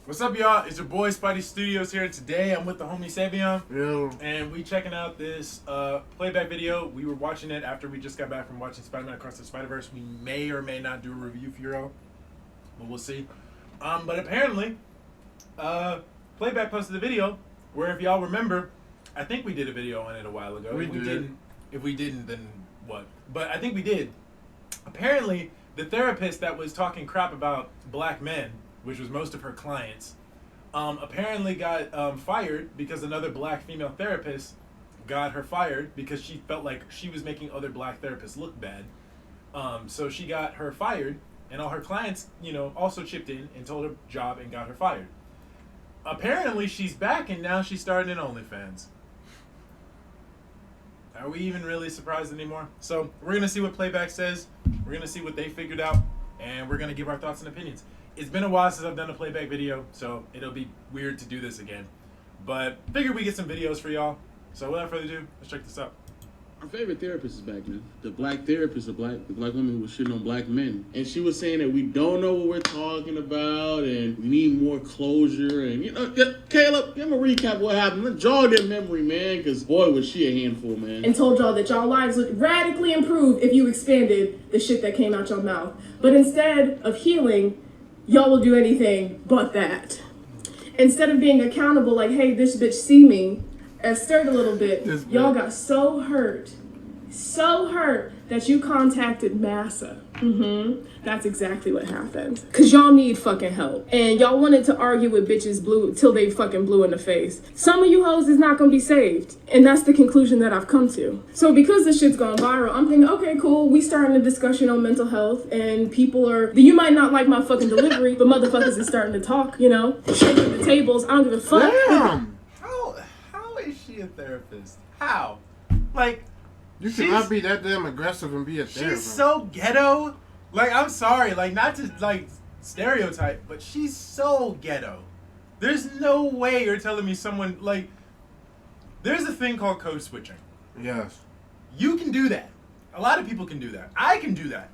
What's up, y'all? It's your boy Spidey Studios here. Today I'm with the homie Savion. Yo. And we checking out this playback video. We were watching it after we just got back from watching Spider-Man Across the Spider-Verse. We may or may not do a review for y'all, but we'll see. But apparently, Playback posted a video where, if y'all remember, I think we did a video on it a while ago. If we didn't, then what? But I think we did. Apparently, the therapist that was talking crap about black men, which was most of her clients, apparently got fired because another black female therapist got her fired because she felt like she was making other black therapists look bad. So she got her fired, and all her clients, also chipped in and told her job and got her fired. Apparently, she's back, and now she's starting an OnlyFans. Are we even really surprised anymore? So we're going to see what Playback says. We're going to see what they figured out, and we're going to give our thoughts and opinions. It's been a while since I've done a Playback video, so it'll be weird to do this again. But figured we get some videos for y'all. So without further ado, let's check this out. Our favorite therapist is back, man. The black therapist, the black woman who was shitting on black men. And she was saying that we don't know what we're talking about and we need more closure. And, Caleb, give him a recap of what happened. Let's jog their memory, man, because, boy, was she a handful, man. And told y'all that y'all lives would radically improve if you expanded the shit that came out your mouth. But instead of healing, y'all will do anything but that. Instead of being accountable, like, hey, this bitch see me, and stirred a little bit, y'all got so hurt that you contacted Massa. That's exactly what happened. Cause y'all need fucking help. And y'all wanted to argue with bitches blue till they fucking blue in the face. Some of you hoes is not gonna be saved. And that's the conclusion that I've come to. So because this shit's gone viral, I'm thinking, okay, cool, we starting a discussion on mental health, and people are, you might not like my fucking delivery, but motherfuckers is starting to talk, shaking the tables, I don't give a fuck. Damn! How is she a therapist? How? Like, you cannot be that damn aggressive and be a therapist. She's so ghetto. Like, I'm sorry, like, not to, like, stereotype, but she's so ghetto. There's no way you're telling me someone, like, there's a thing called code switching. Yes. You can do that. A lot of people can do that. I can do that.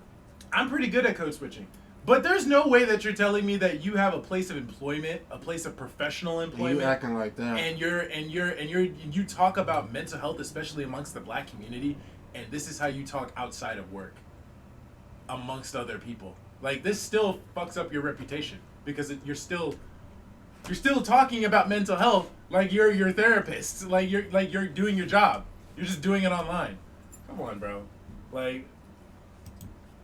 I'm pretty good at code switching. But there's no way that you're telling me that you have a place of employment, a place of professional employment. You acting like that. And you talk about mental health, especially amongst the black community, and this is how you talk outside of work amongst other people. Like, this still fucks up your reputation because you're still talking about mental health like you're your therapist, like you're doing your job. You're just doing it online. Come on, bro. Like,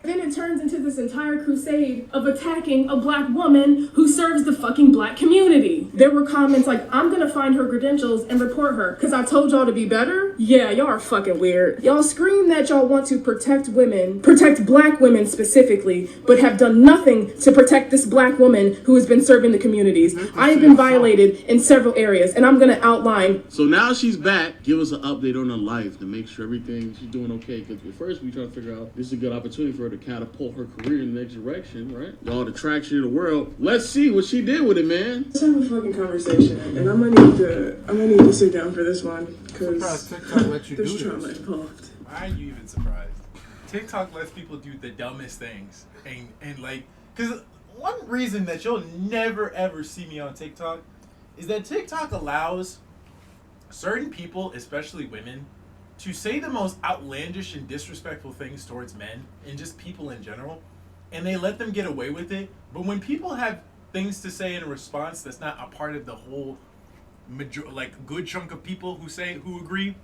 then it turns into this entire crusade of attacking a black woman who serves the fucking black community. There were comments like, I'm gonna find her credentials and report her because I told y'all to be better. Yeah, y'all are fucking weird. Y'all scream that y'all want to protect women, protect black women specifically, but have done nothing to protect this black woman who has been serving the communities. I have been violated in several areas, and I'm gonna outline. So now she's back. Give us an update on her life to make sure everything she's doing okay. Because at first we try to figure out this is a good opportunity for her to catapult her career in the next direction, right? Y'all the traction of the world. Let's see what she did with it, man. Let's have a fucking conversation, and I'm gonna need to sit down for this one because TikTok let you there's do trauma this. involved. why are you even surprised? TikTok lets people do the dumbest things, and like, because one reason that you'll never ever see me on TikTok is that TikTok allows certain people, especially women, to say the most outlandish and disrespectful things towards men and just people in general, and they let them get away with it. But when people have things to say in response that's not a part of the whole good chunk of people who agree,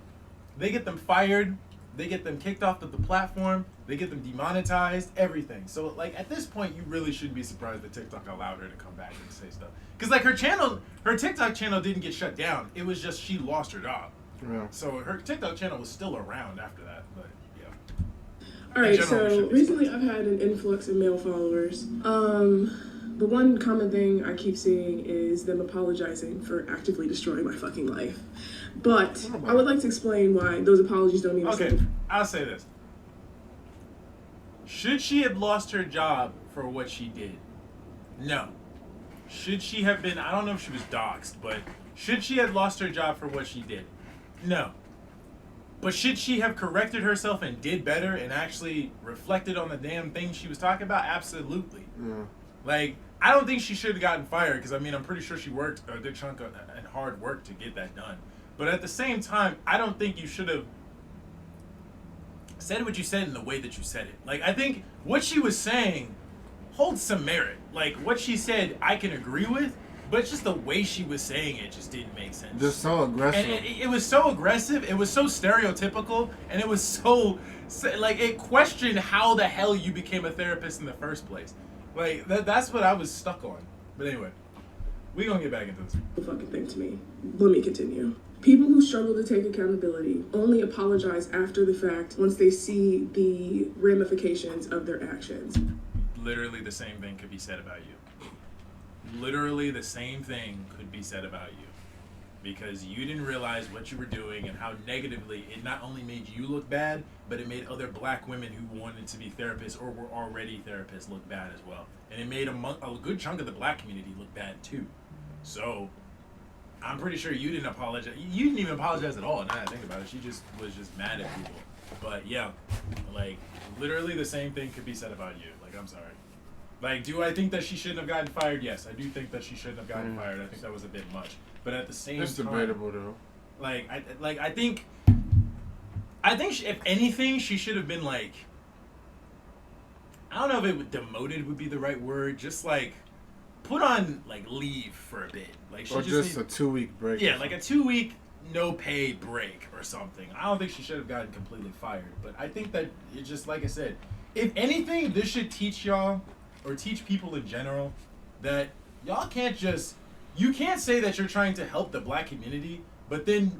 they get them fired, they get them kicked off of the platform, they get them demonetized, everything. So like, at this point, you really shouldn't be surprised that TikTok allowed her to come back and say stuff. Because like, her TikTok channel didn't get shut down. It was just she lost her job. Yeah. So her TikTok channel was still around after that, but yeah. Alright, so recently I've had an influx of male followers. The one common thing I keep seeing is them apologizing for actively destroying my fucking life. But I would like to explain why those apologies don't mean the same. Okay, I'll say this. Should she have lost her job for what she did? No. Should she have been, I don't know if she was doxxed, but should she have lost her job for what she did? No. But should she have corrected herself and did better and actually reflected on the damn thing she was talking about? Absolutely. Yeah. Like, I don't think she should have gotten fired because, I mean, I'm pretty sure she worked a good chunk of and hard work to get that done. But at the same time, I don't think you should have said what you said in the way that you said it. Like, I think what she was saying holds some merit. Like, what she said, I can agree with, but just the way she was saying it just didn't make sense. Just so aggressive. And it was so aggressive, it was so stereotypical, and it was so, like, it questioned how the hell you became a therapist in the first place. Like, that's what I was stuck on. But anyway, we gonna get back into this. Fucking thing to me. Let me continue. People who struggle to take accountability only apologize after the fact once they see the ramifications of their actions. Literally the same thing could be said about you. Literally the same thing could be said about you. Because you didn't realize what you were doing and how negatively it not only made you look bad, but it made other black women who wanted to be therapists or were already therapists look bad as well. And it made a good chunk of the black community look bad too. So, I'm pretty sure you didn't apologize. You didn't even apologize at all, now that I think about it. She just was just mad at people. But yeah, like, literally the same thing could be said about you. Like, I'm sorry. Like, do I think that she shouldn't have gotten fired? Yes, I do think that she shouldn't have gotten fired. I think that was a bit much. But at the same time, it's debatable though. I think she, if anything, she should have been like, I don't know if demoted would be the right word. Just like put on like leave for a bit. Like she Or just a 2-week break. Yeah, like a 2-week no pay break or something. I don't think she should have gotten completely fired. But I think that it just, like I said, if anything, this should teach y'all or teach people in general that y'all can't just. You can't say that you're trying to help the black community, but then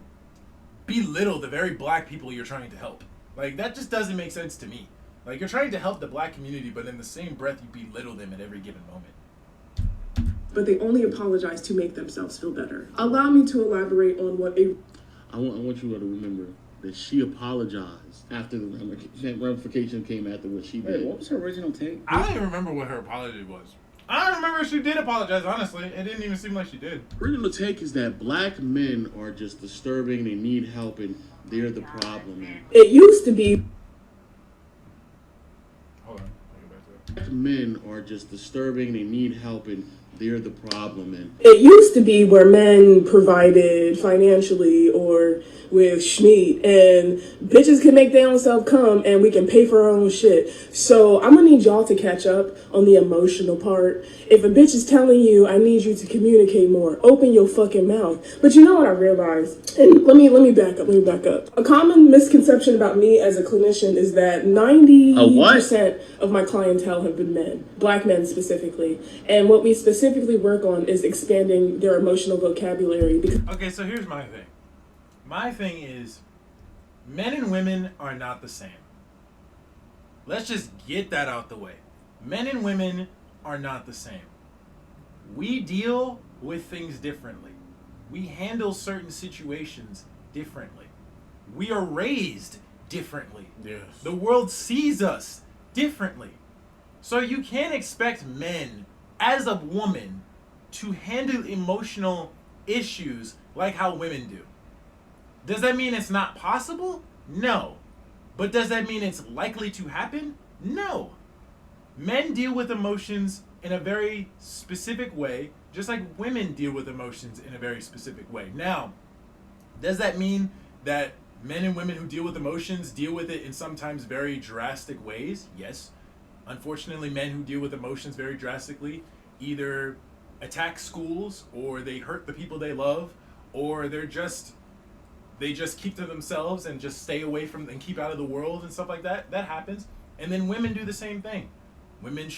belittle the very black people you're trying to help. Like, that just doesn't make sense to me. Like, you're trying to help the black community, but in the same breath, you belittle them at every given moment. But they only apologize to make themselves feel better. Allow me to elaborate on what a... I want you all to remember that she apologized after the ramification came after what she did. Wait, what was her original take? I don't even remember what her apology was. I don't remember if she did apologize, honestly. It didn't even seem like she did. Original take is that black men are just disturbing, they need help, and they're the problem. It used to be... Hold on. I'll get back to that. Black men are just disturbing, they need help, and they're the problem. And It used to be where men provided financially or with schmeat, and bitches can make their own self come and we can pay for our own shit. So I'm gonna need y'all to catch up on the emotional part. If a bitch is telling you, I need you to communicate more, open your fucking mouth. But you know what I realized? And let me back up. A common misconception about me as a clinician is that 90% of my clientele have been men, black men specifically. And what we specifically work on is expanding their emotional vocabulary. Okay, so here's my thing. My thing is, men and women are not the same. Let's just get that out the way. Men and women are not the same. We deal with things differently. We handle certain situations differently. We are raised differently. Yes. The world sees us differently. So you can't expect men, as a woman, to handle emotional issues like how women do. Does that mean it's not possible? No. But does that mean it's likely to happen? No. Men deal with emotions in a very specific way, just like women deal with emotions in a very specific way. Now, does that mean that men and women who deal with emotions deal with it in sometimes very drastic ways? Yes. Unfortunately, men who deal with emotions very drastically either attack schools, or they hurt the people they love, or they just keep to themselves and just stay away from and keep out of the world and stuff like that. That happens. And then women do the same thing. Women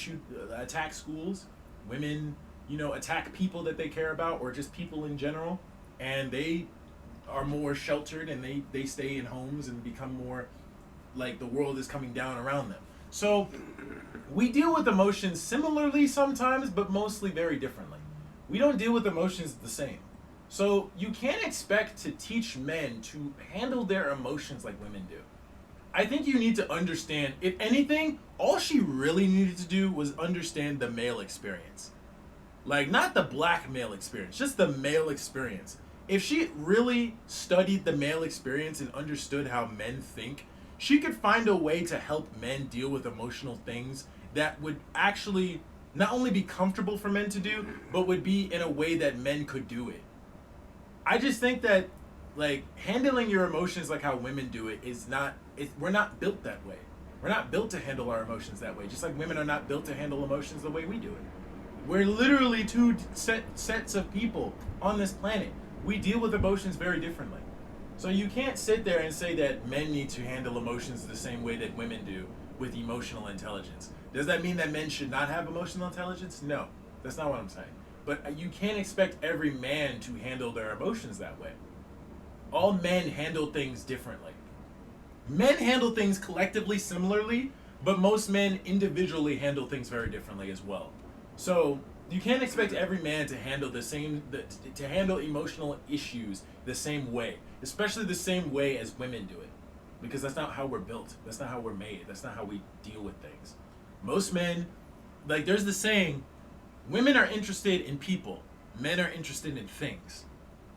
attack schools. Women, attack people that they care about, or just people in general. And they are more sheltered, and they stay in homes and become more like the world is coming down around them. So we deal with emotions similarly sometimes, but mostly very differently. We don't deal with emotions the same. So you can't expect to teach men to handle their emotions like women do. I think you need to understand, if anything, all she really needed to do was understand the male experience. Like, not the black male experience, just the male experience. If she really studied the male experience and understood how men think, she could find a way to help men deal with emotional things that would actually not only be comfortable for men to do, but would be in a way that men could do it. I just think that, like, handling your emotions like how women do it is not, we're not built that way. We're not built to handle our emotions that way, just like women are not built to handle emotions the way we do it. We're literally two sets of people on this planet. We deal with emotions very differently. So you can't sit there and say that men need to handle emotions the same way that women do with emotional intelligence. Does that mean that men should not have emotional intelligence? No, that's not what I'm saying. But you can't expect every man to handle their emotions that way. All men handle things differently. Men handle things collectively similarly, but most men individually handle things very differently as well. So you can't expect every man to handle to handle emotional issues the same way, especially the same way as women do it, because that's not how we're built. That's not how we're made. That's not how we deal with things. Most men, like, there's the saying, women are interested in people, men are interested in things.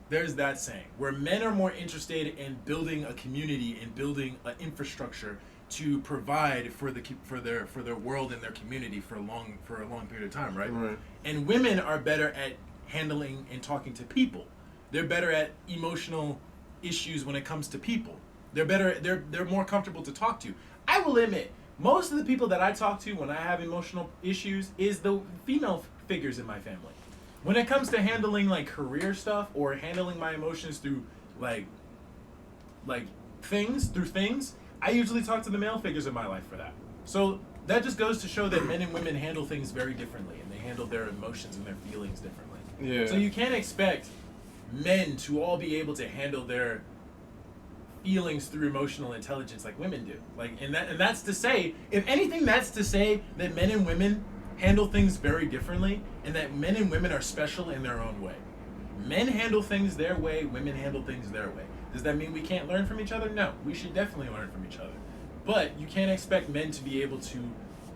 There's that saying, where men are more interested in building a community and building an infrastructure to provide for their world and their community for a long period of time, right? Right. And women are better at handling and talking to people. They're better at emotional issues when it comes to people. They're more comfortable to talk to. I will admit, most of the people that I talk to when I have emotional issues is the female figures in my family. When it comes to handling, like, career stuff or handling my emotions through like things, I usually talk to the male figures in my life for that. So that just goes to show that men and women handle things very differently, and they handle their emotions and their feelings differently. Yeah. So you can't expect men to all be able to handle their feelings through emotional intelligence like women do. And that's to say, if anything, that's to say that men and women handle things very differently, and that men and women are special in their own way. Men handle things their way, women handle things their way. Does that mean we can't learn from each other? No, we should definitely learn from each other. But you can't expect men to be able to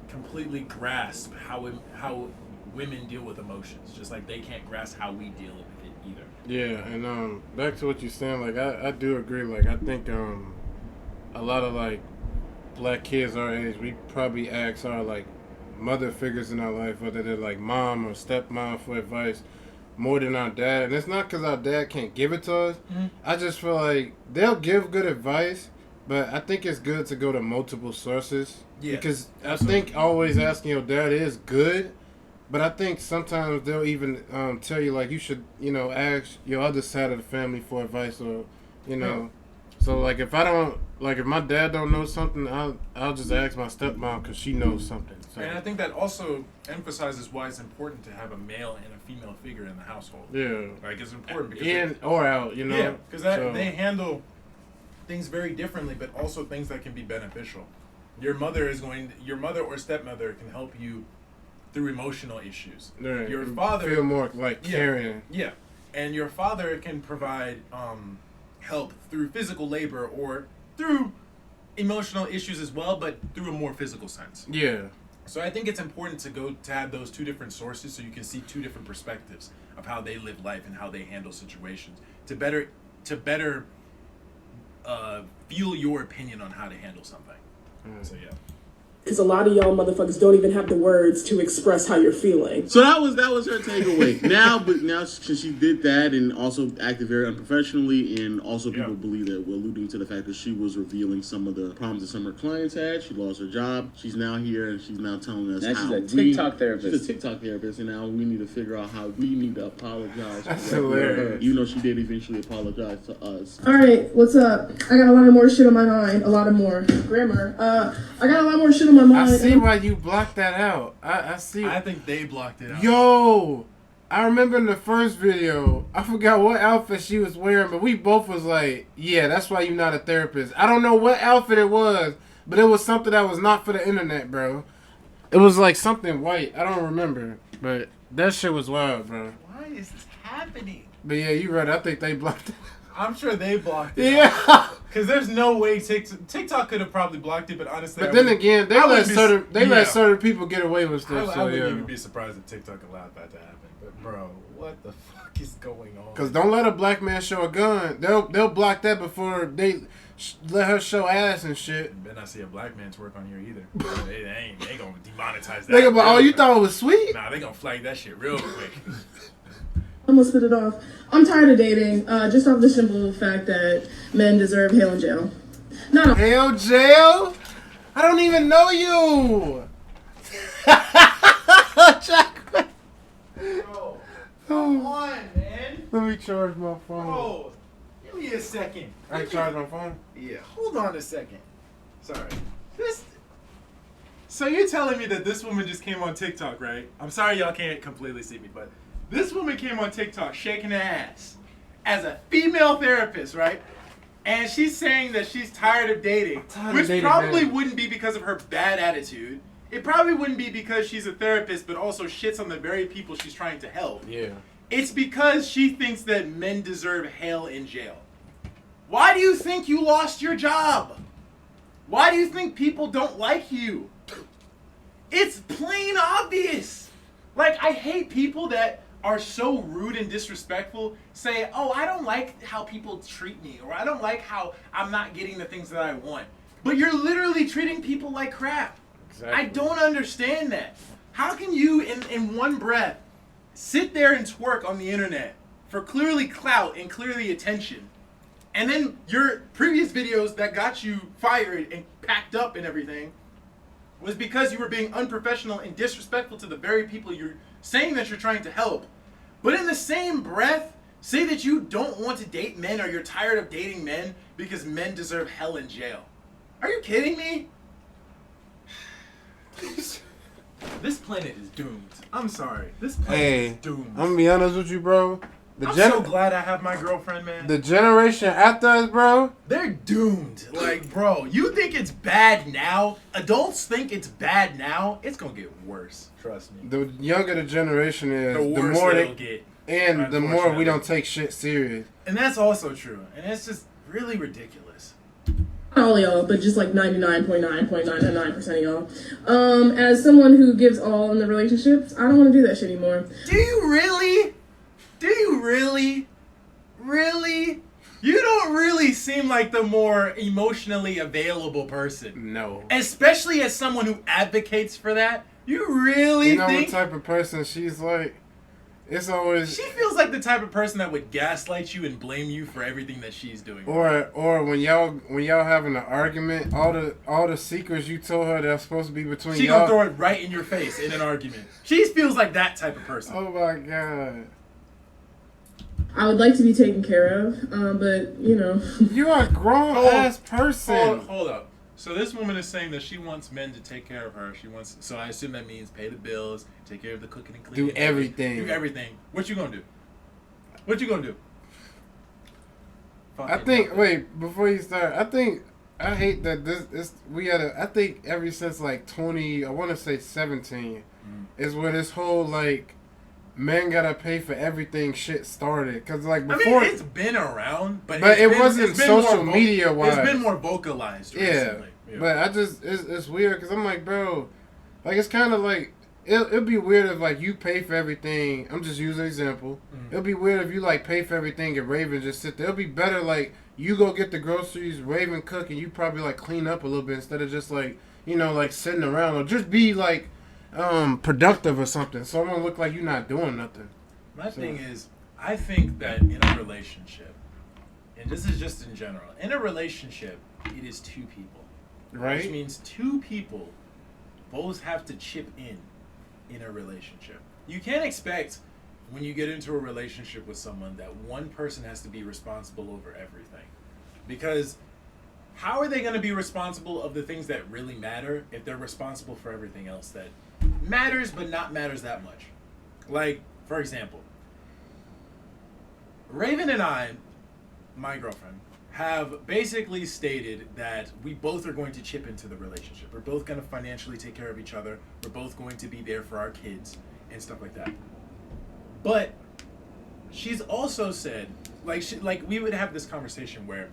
completely grasp how women deal with emotions, just like they can't grasp how we deal with it either. Yeah, and back to what you're saying, like, I do agree. Like, I think a lot of, like, black kids our age, we probably ask our, like, mother figures in our life, whether they're like mom or stepmom, for advice more than our dad. And it's not because our dad can't give it to us. Mm-hmm. I just feel like they'll give good advice, but I think it's good to go to multiple sources. Yeah, because absolutely. I think always asking your dad is good, but I think sometimes they'll even tell you, like, you should, ask your other side of the family for advice, or, Yeah. So, like, if my dad don't know something, I'll just ask my stepmom because she knows something. So. And I think that also emphasizes why it's important to have a male and a female figure in the household. Yeah. Like, it's important because in or out, Yeah, because they handle things very differently, but also things that can be beneficial. Your mother or stepmother can help you through emotional issues. Right. Your father feel more like caring. Yeah. And your father can provide help through physical labor or through emotional issues as well, but through a more physical sense. Yeah. So I think it's important to have those two different sources so you can see two different perspectives of how they live life and how they handle situations to better feel your opinion on how to handle something. So yeah. Because a lot of y'all motherfuckers don't even have the words to express how you're feeling. So that was her takeaway. Now since she did that and also acted very unprofessionally, and also people believe that we're alluding to the fact that she was revealing some of the problems that some of her clients had. She lost her job. She's now here and she's now telling us now she's a TikTok therapist. She's a TikTok therapist, and now we need to figure out how we need to apologize That's to hilarious. her. You know, she did eventually apologize to us. All right, what's up? I got a lot of more shit on my mind. A lot of more grammar. I got a lot more shit on my mind. I see why you blocked that out. I see. I think they blocked it out. Yo, I remember in the first video, I forgot what outfit she was wearing, but we both was like, yeah, that's why you're not a therapist. I don't know what outfit it was, but it was something that was not for the internet, bro. It was like something white. I don't remember, but that shit was wild, bro. Why is this happening? But yeah, you right. I think they blocked it. I'm sure they blocked it. Yeah. Because there's no way TikTok could have probably blocked it, but honestly, But then again, they let certain people get away with stuff. I wouldn't even be surprised if TikTok allowed that to happen. But bro, what the fuck is going on? Because don't let a black man show a gun. They'll block that before they let her show ass and shit. You better not see a black man twerk on here either. they gonna demonetize that. They gonna, oh, you thought it was sweet? Nah, they gonna flag that shit real quick. I'm gonna spit it off. I'm tired of dating, just off the simple fact that men deserve hell in jail. Not hell jail? I don't even know you. Bro, come on, man. Let me charge my phone. Bro, give me a second. I charge my phone? Yeah, hold on a second. Sorry. So you're telling me that this woman just came on TikTok, right? I'm sorry y'all can't completely see me, but this woman came on TikTok shaking her ass as a female therapist, right? And she's saying that she's tired of dating, which probably wouldn't be because of her bad attitude. It probably wouldn't be because she's a therapist, but also shits on the very people she's trying to help. Yeah. It's because she thinks that men deserve hell in jail. Why do you think you lost your job? Why do you think people don't like you? It's plain obvious. Like, I hate people that are so rude and disrespectful, say, oh, I don't like how people treat me, or I don't like how I'm not getting the things that I want. But you're literally treating people like crap. Exactly. I don't understand that. How can you, in one breath, sit there and twerk on the internet for clearly clout and clearly attention, and then your previous videos that got you fired and packed up and everything was because you were being unprofessional and disrespectful to the very people you're saying that you're trying to help. But in the same breath, say that you don't want to date men or you're tired of dating men because men deserve hell in jail. Are you kidding me? This planet is doomed. I'm sorry. This planet is doomed. I'm gonna be honest with you, bro. I'm so glad I have my girlfriend, man. The generation after us, bro, they're doomed. Like, bro, you think it's bad now? Adults think it's bad now. It's gonna get worse. Trust me. The younger the generation is, the more they get, and the more we don't take shit serious. And that's also true. And it's just really ridiculous. Not all y'all, but just like 99.9.999% of y'all. As someone who gives all in the relationships, I don't want to do that shit anymore. Do you really? Do you really? Really? You don't really seem like the more emotionally available person. No. Especially as someone who advocates for that. You really think? You know what type of person she's like? It's always... She feels like the type of person that would gaslight you and blame you for everything that she's doing. Or when y'all having an argument, all the secrets you told her that's supposed to be between y'all... She gonna throw it right in your face in an argument. She feels like that type of person. Oh my God. I would like to be taken care of, but, you know. You're a grown-ass person. Hold up. So this woman is saying that she wants men to take care of her. So I assume that means pay the bills, take care of the cooking and cleaning. Do everything. Do everything. What you gonna do? What you gonna do? I think, wait, before you start, I hate that I think ever since like 20, I want to say 17, is where this whole like, men gotta pay for everything shit started. Cause like before, I mean, it's been around, but it wasn't social media wise. It's been more vocalized recently. Yeah, but it's weird because I'm like, bro, like it's kind of like it'd be weird if like you pay for everything. I'm just using an example. It'll be weird if you like pay for everything and Raven just sit there. It'll be better like you go get the groceries, Raven cook, and you probably like clean up a little bit instead of just like like sitting around or just be like. Productive or something, so it won't look like you're not doing nothing. My thing is, I think that in a relationship, and this is just in general, in a relationship, it is two people. Right. Which means two people both have to chip in a relationship. You can't expect when you get into a relationship with someone that one person has to be responsible over everything. Because how are they going to be responsible of the things that really matter if they're responsible for everything else that matters but not matters that much? Like, for example, Raven and I, my girlfriend, have basically stated that we both are going to chip into the relationship. We're both going to financially take care of each other. We're both going to be there for our kids and stuff like that. But she's also said, like we would have this conversation where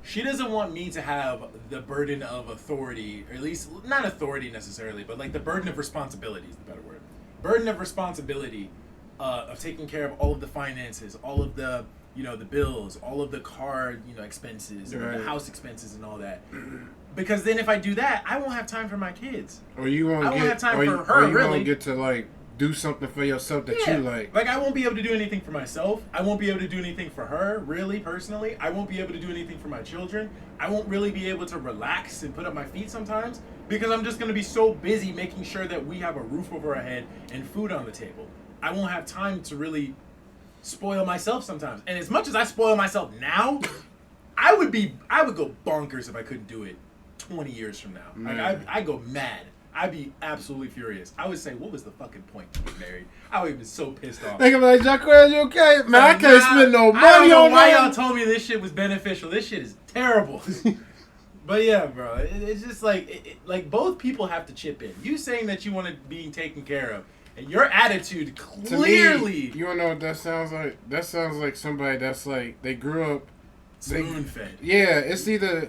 she doesn't want me to have the burden of authority, or at least not authority necessarily, but like the burden of responsibility is the better word. Burden of responsibility of taking care of all of the finances, all of the the bills, all of the car expenses, right. the house expenses, and all that. Because then if I do that, I won't have time for my kids. Or you won't have time for her. Or you really won't get to like do something for yourself that you like. Like I won't be able to do anything for myself. I won't be able to do anything for her, really, personally. I won't be able to do anything for my children. I won't really be able to relax and put up my feet sometimes because I'm just going to be so busy making sure that we have a roof over our head and food on the table. I won't have time to really spoil myself sometimes. And as much as I spoil myself now, I would go bonkers if I couldn't do it 20 years from now. Like I'd go mad. I'd be absolutely furious. I would say, what was the fucking point to get married? I would have been so pissed off. Think about it, Jacquez, you okay? Man, I can't spend no money I don't know on why that. y'all told me this shit was beneficial. This shit is terrible. But yeah, bro, it's just like, like both people have to chip in. You saying that you want to be taken care of, and your attitude clearly. To me, you don't know what that sounds like? That sounds like somebody that's like, they grew up. Spoon-fed. Yeah, it's either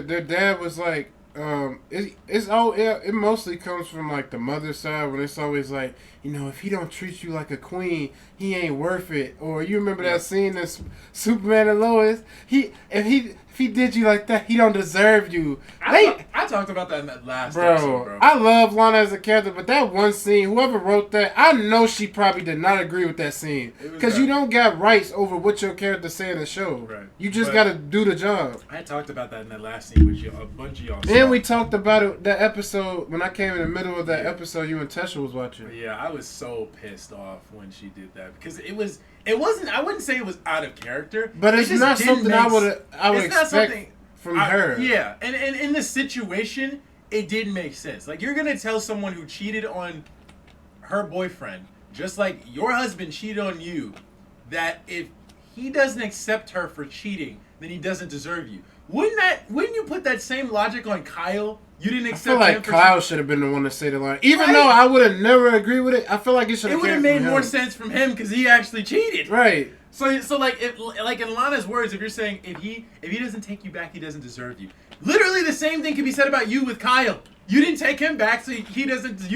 their dad was like, it mostly comes from like the mother's side when it's always like, if he don't treat you like a queen, he ain't worth it. Or you remember that scene in Superman and Lois? If he did you like that, he don't deserve you. I talked about that in that last episode, bro. I love Lana as a character, but that one scene, whoever wrote that, I know she probably did not agree with that scene. Because you don't got rights over what your character say in the show. Right. You just got to do the job. I talked about that in that last scene with you, a bunch of y'all. And we talked about it, that episode, when I came in the middle of that episode you and Tesha was watching. Yeah, I was so pissed off when she did that. Because it wasn't, I wouldn't say it was out of character. But it's not something I would expect from her. Yeah, and in this situation, it did make sense. Like, you're going to tell someone who cheated on her boyfriend, just like your husband cheated on you, that if he doesn't accept her for cheating, then he doesn't deserve you. Wouldn't you put that same logic on Kyle? You didn't accept him. I feel like Kyle should have been the one to say the line. Even though I would have never agreed with it, I feel like it should have It would have made more sense from him because he actually cheated. Right. So like in Lana's words, if you're saying if he doesn't take you back, he doesn't deserve you. Literally the same thing could be said about you with Kyle. You didn't take him back, so you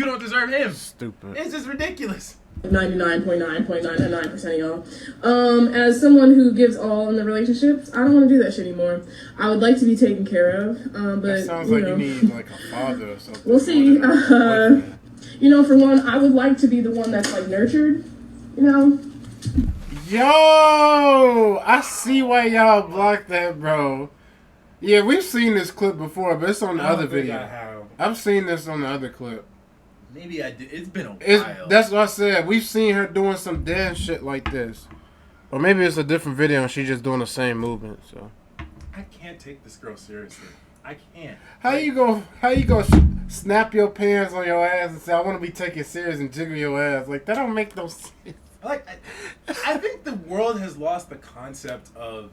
don't deserve him. Stupid. It's just ridiculous. 99.999% of y'all. As someone who gives all in the relationships, I don't want to do that shit anymore. I would like to be taken care of, but that sounds like you need like a father or something. We'll see. For one, I would like to be the one that's like nurtured. Yo, I see why y'all blocked that, bro. Yeah, we've seen this clip before, but it's on the other video. I've seen this on the other clip. Maybe I did. It's been a while. That's what I said. We've seen her doing some dance shit like this. Or maybe it's a different video and she's just doing the same movement. So I can't take this girl seriously. I can't. How you go snap your pants on your ass and say, I want to be taken serious and jiggle your ass? Like, that don't make no sense. I think the world has lost the concept of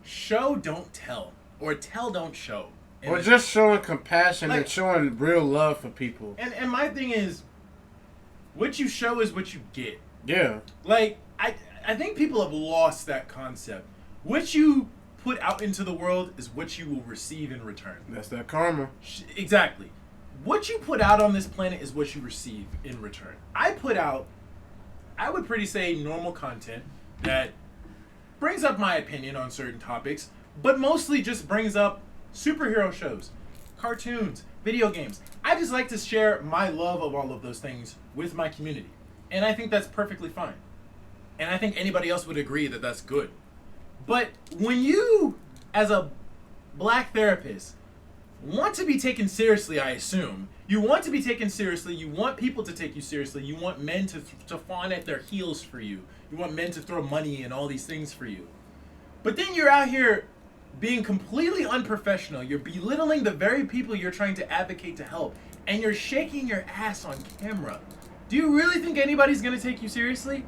show, don't tell. Or tell, don't show. Or just showing compassion and showing real love for people. And my thing is, what you show is what you get. Yeah. Like, I think people have lost that concept. What you put out into the world is what you will receive in return. That's that karma. Exactly. What you put out on this planet is what you receive in return. I put out, I would pretty say, normal content that brings up my opinion on certain topics, but mostly just brings up superhero shows, cartoons, video games. I just like to share my love of all of those things with my community. And I think that's perfectly fine. And I think anybody else would agree that that's good. But when you, as a black therapist, want to be taken seriously, I assume, you want to be taken seriously, you want people to take you seriously, you want men to fawn at their heels for you, you want men to throw money and all these things for you. But then you're out here being completely unprofessional. You're belittling the very people you're trying to advocate to help, and you're shaking your ass on camera. Do you really think anybody's gonna take you seriously?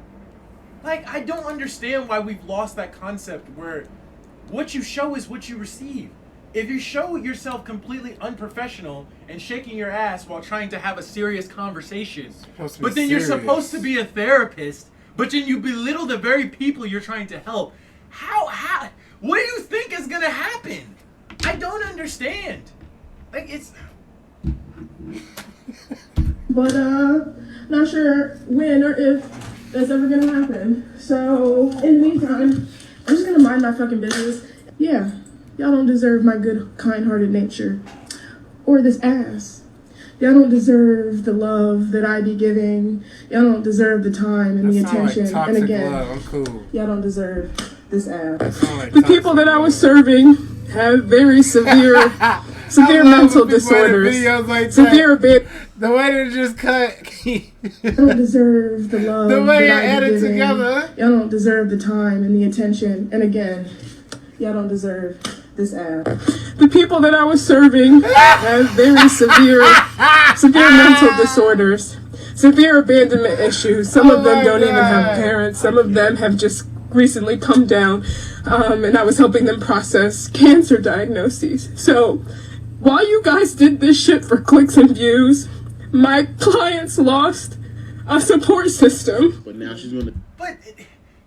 Like, I don't understand why we've lost that concept where what you show is what you receive. If you show yourself completely unprofessional and shaking your ass while trying to have a serious conversation, but then you're supposed to be a therapist, but then you belittle the very people you're trying to help, What do you think is gonna happen? I don't understand. Like, it's... But not sure when or if that's ever gonna happen. So in the meantime, I'm just gonna mind my fucking business. Yeah, y'all don't deserve my good, kind-hearted nature. Or this ass. Y'all don't deserve the love that I be giving. Y'all don't deserve the time and the attention. Like and again, love. I'm cool. y'all don't deserve this ass. Like The people that I was serving have very severe mental disorders. Like severe bit. The way they just cut. Y'all don't deserve the love The way that they I be added giving. together. Y'all don't deserve the time and the attention. And again, y'all don't deserve this ass. The people that I was serving have very severe mental disorders, severe abandonment issues. Some of them don't even have parents. Some of them have just recently come down, and I was helping them process cancer diagnoses. So while you guys did this shit for clicks and views, my clients lost a support system. But now she's gonna. But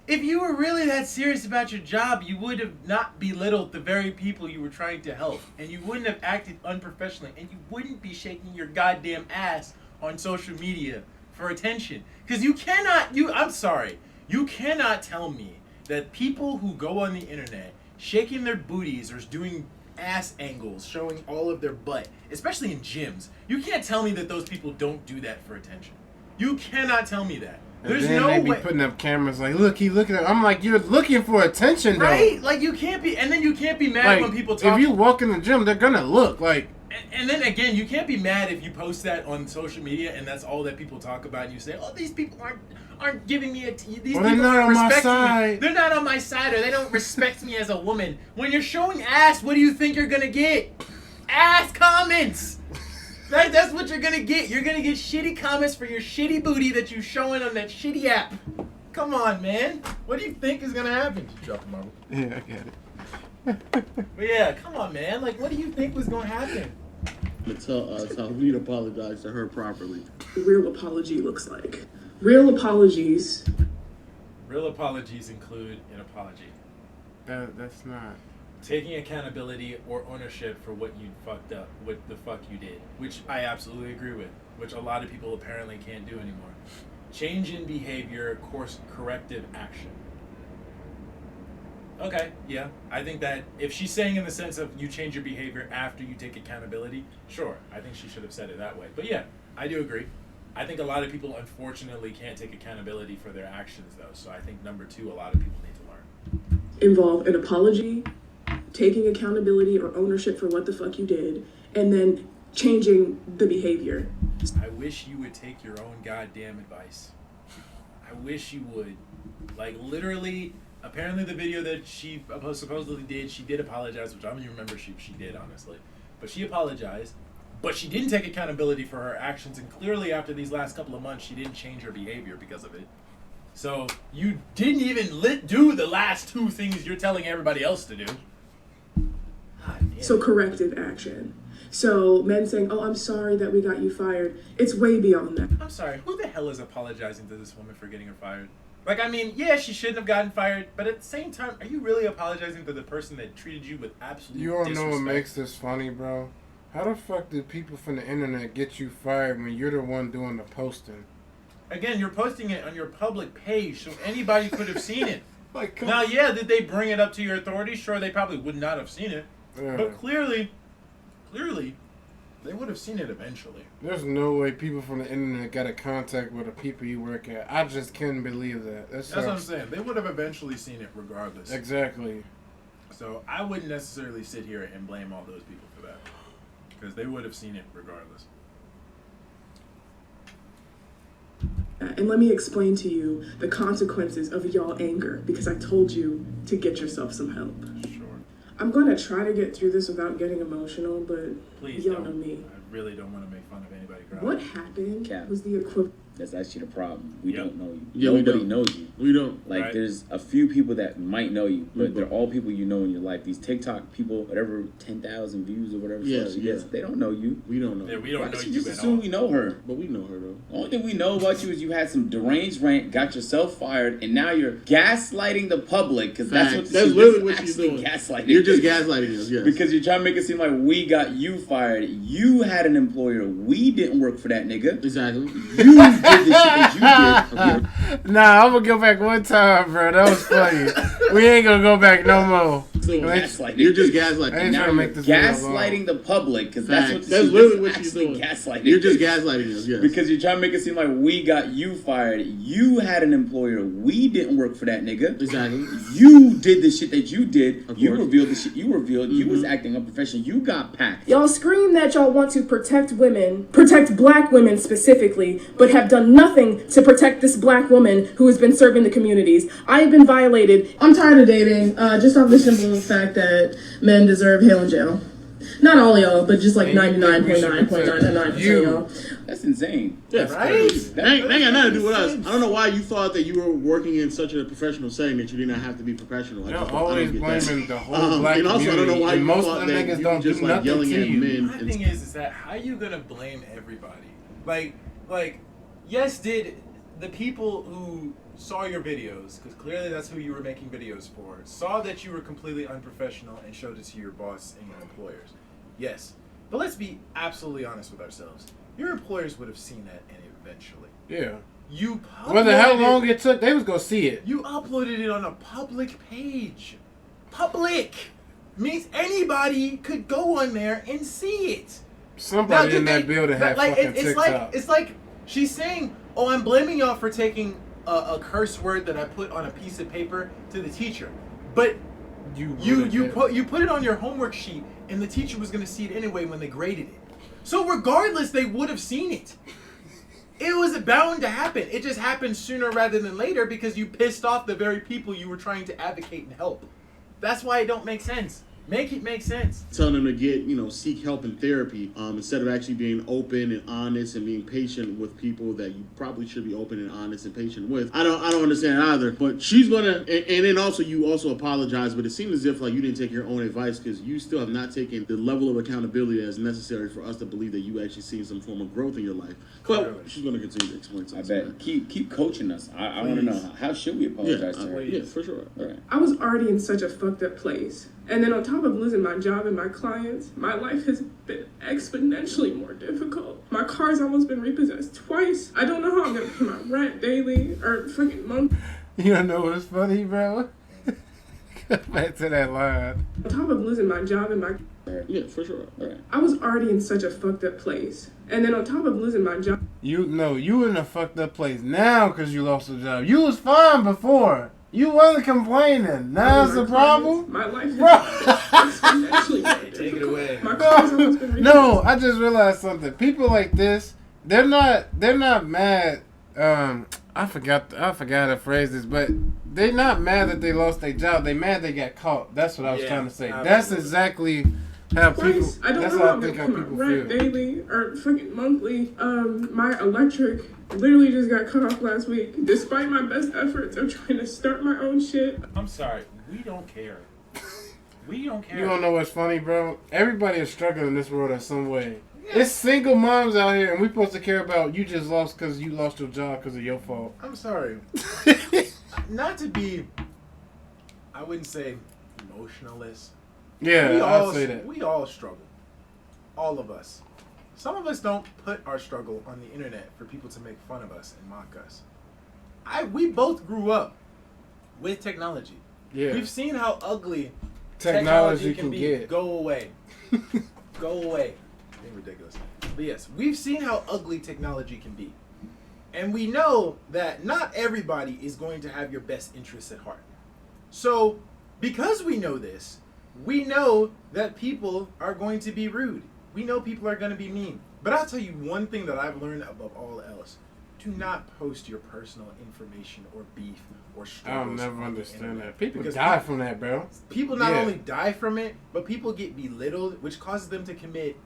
if you were really that serious about your job, you would have not belittled the very people you were trying to help. And you wouldn't have acted unprofessionally. And you wouldn't be shaking your goddamn ass on social media for attention. Because you cannot, I'm sorry, you cannot tell me that people who go on the internet shaking their booties or doing ass angles, showing all of their butt, especially in gyms, you can't tell me that those people don't do that for attention. You cannot tell me that. There's and then no they be way. putting up cameras like, look, he looking at. I'm like, you're looking for attention, though. Right? Like, you can't be, and then you can't be mad Like, when people talk. if you walk in the gym, they're gonna look like. And then again, you can't be mad if you post that on social media and that's all that people talk about, and you say, "Oh, these people aren't giving me these people they're not aren't on my respecting me. side. They're not on my side, or they don't respect me as a woman." When you're showing ass, what do you think you're gonna get? Ass comments. That's what you're gonna get. You're gonna get shitty comments for your shitty booty that you're showing on that shitty app. Come on, man. What do you think is gonna happen? Did you drop the marble? Yeah, I get it. But yeah, come on, man. Like, what do you think was gonna happen? Tell me to apologize to her properly. Real apology looks like. Real apologies. Real apologies include an apology. That's not. Taking accountability or ownership for what you fucked up, what the fuck you did, which I absolutely agree with, which a lot of people apparently can't do anymore. Change in behavior, course corrective action. Okay, yeah, I think that if she's saying in the sense of you change your behavior after you take accountability, sure, I think she should have said it that way. But yeah, I do agree. I think a lot of people unfortunately can't take accountability for their actions though, so I think number 2, a lot of people need to learn. Involve an apology, taking accountability or ownership for what the fuck you did, and then changing the behavior. I wish you would take your own goddamn advice. I wish you would. Like, literally, apparently the video that she supposedly did, she did apologize, which I don't even remember she did, honestly. But she apologized, but she didn't take accountability for her actions, and clearly after these last couple of months, she didn't change her behavior because of it. So, you didn't even do the last 2 things you're telling everybody else to do. So corrective action. So men saying, "Oh, I'm sorry that we got you fired." It's way beyond that. I'm sorry, who the hell is apologizing to this woman for getting her fired? Like, I mean, yeah, she shouldn't have gotten fired, but at the same time, are you really apologizing to the person that treated you with absolute You don't know disrespect? what makes this funny, bro? How the fuck did people from the internet get you fired when you're the one doing the posting? Again, you're posting it on your public page, so anybody could have seen it. Like, come Now, yeah, did they bring it up to your authorities? Sure, they probably would not have seen it. Yeah. But clearly, they would have seen it eventually. There's no way people from the internet got in contact with the people you work at. I just can't believe that. That's what I'm saying. They would have eventually seen it regardless. Exactly. So I wouldn't necessarily sit here and blame all those people for that. Because they would have seen it regardless. And let me explain to you the consequences of y'all anger, because I told you to get yourself some help. Sure. I'm gonna try to get through this without getting emotional, but Please y'all don't. know me. I really don't want to make fun of anybody crying. What happened was the equivalent That's actually the problem. We don't know you. Yeah, Nobody knows you. We don't. Like, Right. there's a few people that might know you, but they're all people you know in your life. These TikTok people, whatever, 10,000 views or whatever, Yeah, she gets, they don't know you. We don't know. Yeah, we don't Why know don't you you just at assume all. we know her? But we know her though. The only thing we know about you is you had some deranged rant, got yourself fired, and now you're gaslighting the public because that's what That's this literally is what she's actually doing. gaslighting. You're just gaslighting us, yes. Because you're trying to make it seem like we got you fired. You had an employer. We didn't work for that nigga. Exactly. You did the shit that you did. Okay. Nah, I'm gonna go back one time, bro. That was funny. We ain't gonna go back no more. Gaslighting. You're just gaslighting. I ain't Now trying to make you're this video gaslighting the public because that's what That's this literally is what she's actually doing. gaslighting. You're just gaslighting us, yes. Because you're trying to make it seem like we got you fired. You had an employer. We didn't work for that nigga. Exactly. You did the shit that you did. Of You course. revealed the shit you revealed. You was acting unprofessional. You got packed. Y'all scream that y'all want to protect women, protect black women specifically, but have done nothing to protect this black woman who has been serving the communities. I have been violated. I'm tired of dating, just off the simple fact that men deserve hell in jail. Not all y'all, but just like And you think we should 99.999% of you? y'all. That's insane. Yes. Right? That ain't got nothing to do with us. I don't know why you thought that you were working in such a professional setting that you did not have to be professional. I You're just don't- I always don't get that. blaming the whole black and also, I don't know why community, you and most thought of the that niggas you don't were just do like nothing yelling to at you. men. My thing is that how you gonna blame everybody? Like, yes, did the people who saw your videos, because clearly that's who you were making videos for, saw that you were completely unprofessional and showed it to your boss and your employers? Yes. But let's be absolutely honest with ourselves. Your employers would have seen that and eventually. Yeah. You Whether how uploaded long it took, they was gonna see it. You uploaded it on a public page. Public means anybody could go on there and see it. Somebody did in that building had fucking TikTok. It's like she's saying, "Oh, I'm blaming y'all for taking a curse word that I put on a piece of paper to the teacher," but you put it on your homework sheet, and the teacher was gonna see it anyway when they graded it. So regardless, they would have seen it. It was bound to happen. It just happened sooner rather than later because you pissed off the very people you were trying to advocate and help. That's why it don't make sense. Make it make sense. Telling them to get, seek help in therapy, instead of actually being open and honest and being patient with people that you probably should be open and honest and patient with. I don't understand either. But she's gonna, and then also you also apologize, but it seems as if like you didn't take your own advice because you still have not taken the level of accountability that is necessary for us to believe that you actually seen some form of growth in your life. But she's gonna continue to explain I something. bet. Keep coaching us. I want to know, how should we apologize to her? Yeah, for sure. All right. I was already in such a fucked up place. And then on top of losing my job and my clients, my life has been exponentially more difficult. My car's almost been repossessed twice. I don't know how I'm gonna pay my rent daily or freaking month. You don't know what's funny, bro? Go back to that line. On top of losing my job and my Yeah, for sure. All right. I was already in such a fucked up place. And then on top of losing my job, You in a fucked up place now because you lost your job. You was fine before. You wasn't complaining. Now it's my a problem? clients, my life Bro. has been exponentially more difficult. Take it away. My car's almost been repossessed. No, I just realized something. People like this, they're not mad. I forgot how to phrase this, but they're not mad that they lost their job. They mad they got caught. That's what I was Yeah, trying to say. absolutely. That's exactly how people. Twice. I don't That's know how how I I'm think gonna how pay people my rent feel. daily or freaking monthly. My electric literally just got cut off last week. Despite my best efforts of trying to start my own shit. I'm sorry. We don't care. We don't care. You don't know what's funny, bro? Everybody is struggling in this world in some way. It's single moms out here, and we supposed to care about you just lost because you lost your job because of your fault. I'm sorry. Not to be, I wouldn't say emotionalist. Yeah, I'll say that. We all struggle. All of us. Some of us don't put our struggle on the internet for people to make fun of us and mock us. We both grew up with technology. Yeah, We've seen how ugly technology can can be. get. Go away. Go away. Being ridiculous. But yes, we've seen how ugly technology can be. And we know that not everybody is going to have your best interests at heart. So, because we know this, we know that people are going to be rude. We know people are going to be mean. But I'll tell you one thing that I've learned above all else. Do not post your personal information or beef or struggles. I'll never on the understand internet. that. People Because die from that, bro. People not Yeah. only die from it, but people get belittled, which causes them to commit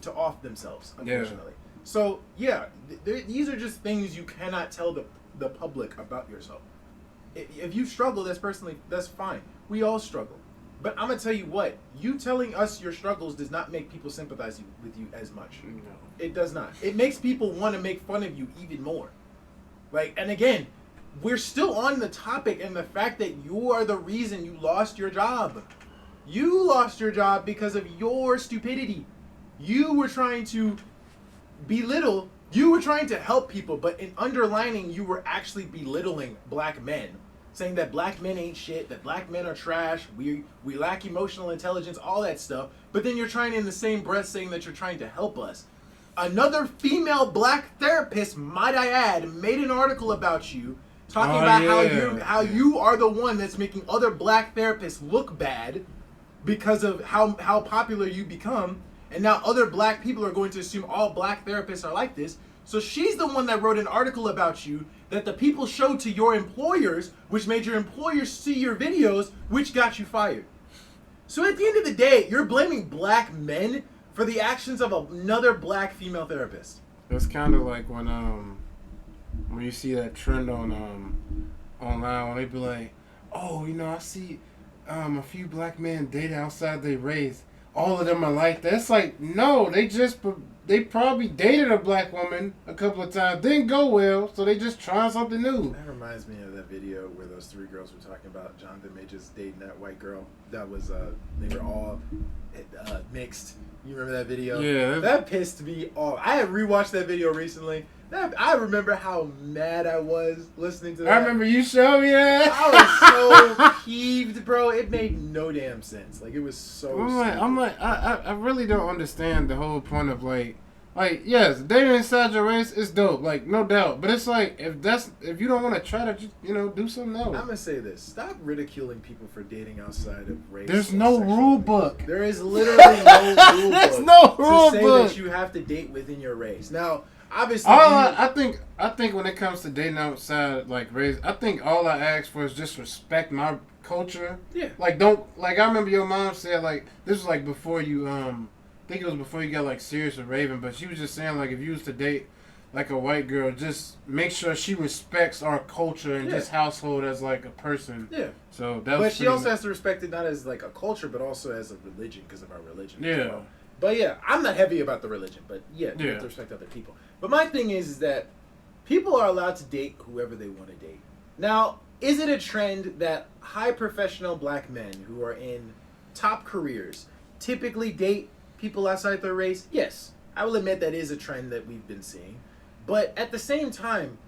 to off themselves, unfortunately. So yeah, these are just things you cannot tell the public about yourself. If you struggle, that's fine. We all struggle. But I'm gonna tell you what, you telling us your struggles does not make people sympathize with you as much. No. It does not. It makes people want to make fun of you even more. Like, and again, we're still on the topic and the fact that you are the reason you lost your job. You lost your job because of your stupidity. You were trying to belittle, you were trying to help people, but in underlining, you were actually belittling black men. Saying that black men ain't shit, that black men are trash, we lack emotional intelligence, all that stuff. But then you're trying in the same breath saying that you're trying to help us. Another female black therapist, might I add, made an article about you, talking about how you are the one that's making other black therapists look bad because of how popular you become. And now other black people are going to assume all black therapists are like this. So she's the one that wrote an article about you that the people showed to your employers, which made your employers see your videos, which got you fired. So at the end of the day, you're blaming black men for the actions of another black female therapist. It's kind of like when you see that trend on online when they be like, oh, I see a few black men dating outside their race. All of them are like that. It's like, no, they probably dated a black woman a couple of times. Didn't go well, so they just trying something new. That reminds me of that video where those three girls were talking about Jonathan Majors dating that white girl. That was, they were all mixed. You remember that video? Yeah. That pissed me off. I had rewatched that video recently. I remember how mad I was listening to that. I remember you showed me that. I was so peeved, bro. It made no damn sense. Like, it was so I really don't understand the whole point of like, yes, dating inside your race is dope, like, no doubt. But it's like, if you don't want to try to, just, do something else. I'm gonna say this: stop ridiculing people for dating outside of race. There's no rule book. There is literally no rule book. There's no rule to say book that you have to date within your race. Now, obviously, I think when it comes to dating outside like race, I think all I ask for is just respect my culture. Yeah. Like, I remember your mom said, like, this was like before you I think it was before you got like serious with Raven, but she was just saying, like, if you was to date like a white girl, just make sure she respects our culture and just household as like a person. Yeah. So that. But she also has to respect it not as like a culture, but also as a religion because of our religion. Yeah. As well. But yeah, I'm not heavy about the religion, but you have to respect other people. But my thing is that people are allowed to date whoever they want to date. Now, is it a trend that high professional black men who are in top careers typically date people outside their race? Yes. I will admit that is a trend that we've been seeing. But at the same time,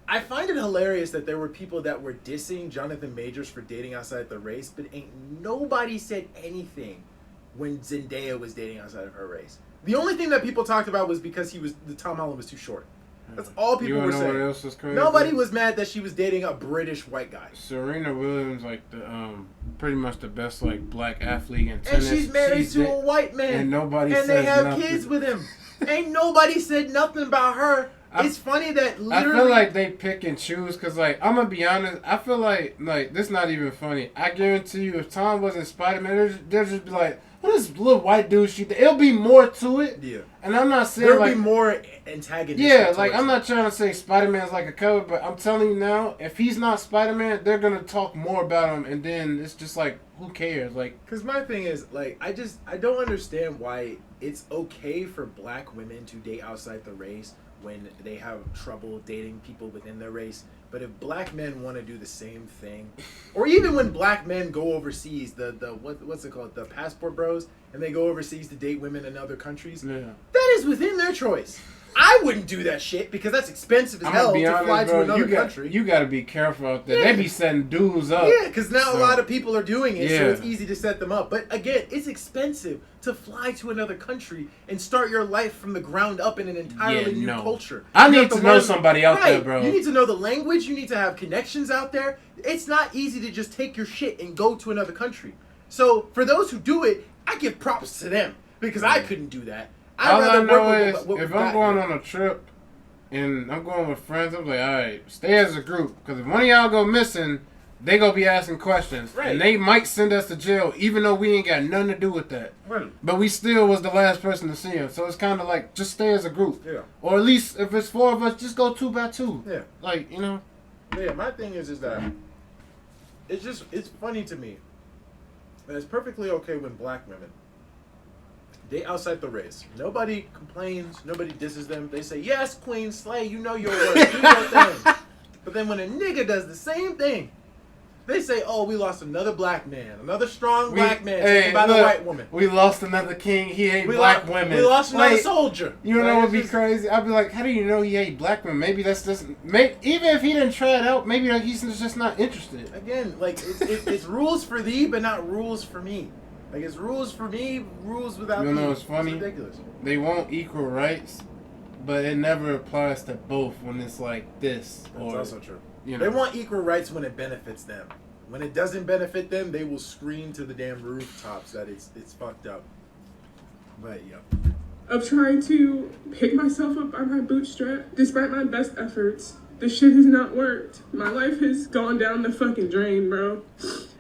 I find it hilarious that there were people that were dissing Jonathan Majors for dating outside the race, but ain't nobody said anything when Zendaya was dating outside of her race. The only thing that people talked about was because Tom Holland was too short. That's all people were saying. What else is crazy? Nobody was mad that she was dating a British white guy. Serena Williams, like the pretty much the best like black athlete in tennis. And she's married to a white man. And nobody and says they have nothing. kids with him. Ain't nobody said nothing about her. It's funny that literally... I feel like they pick and choose because, like, I'm going to be honest. I feel like this not even funny. I guarantee you if Tom wasn't Spider-Man, they'll just be like, what is little white dude she... It'll be more to it. Yeah. And I'm not saying, There'll be more antagonistic. Yeah, like, I'm not trying to say Spider-Man's like a cover, but I'm telling you now, if he's not Spider-Man, they're going to talk more about him, and then it's just like, who cares? Like... Because my thing is, like, I don't understand why it's okay for black women to date outside the race when they have trouble dating people within their race. But if black men want to do the same thing, or even when black men go overseas, what's it called, the passport bros, and they go overseas to date women in other countries, that is within their choice. I wouldn't do that shit because that's expensive as hell to fly to another country. You got to be careful out there. They be setting dudes up. Yeah, because now a lot of people are doing it, so it's easy to set them up. But again, it's expensive to fly to another country and start your life from the ground up in an entirely new culture. I need to know somebody out there, bro. You need to know the language. You need to have connections out there. It's not easy to just take your shit and go to another country. So for those who do it, I give props to them because I couldn't do that. All I know is if I'm going on a trip and I'm going with friends, I'm like, all right, stay as a group. Because if one of y'all go missing, they gonna be asking questions, Right. and they might send us to jail, even though we ain't got nothing to do with that. Right. But we still was the last person to see him, so it's kind of like just stay as a group, Yeah. or at least if it's 4 of us, just go 2 by 2. Yeah. Like Yeah, my thing is that it's funny to me that it's perfectly okay when black women they outside the race. Nobody complains, nobody disses them. They say, yes, Queen Slay, you know your worth, do your thing. But then when a nigga does the same thing, they say, oh, we lost another black man, another strong black man taken by the white woman. We lost another king. He hate black women. We lost another soldier. You know what would be crazy? I'd be like, how do you know he hate black women? Maybe that's just even if he didn't try it out, maybe he's just not interested. Again, like it's rules for thee, but not rules for me. Like it's rules for me, rules without. You know, me. it's funny. It's ridiculous. They want equal rights, but it never applies to both when it's like this. That's also true. You know. They want equal rights when it benefits them. When it doesn't benefit them, they will scream to the damn rooftops that it's fucked up. But yeah. Of trying to pick myself up by my bootstrap, despite my best efforts, the shit has not worked. My life has gone down the fucking drain, bro.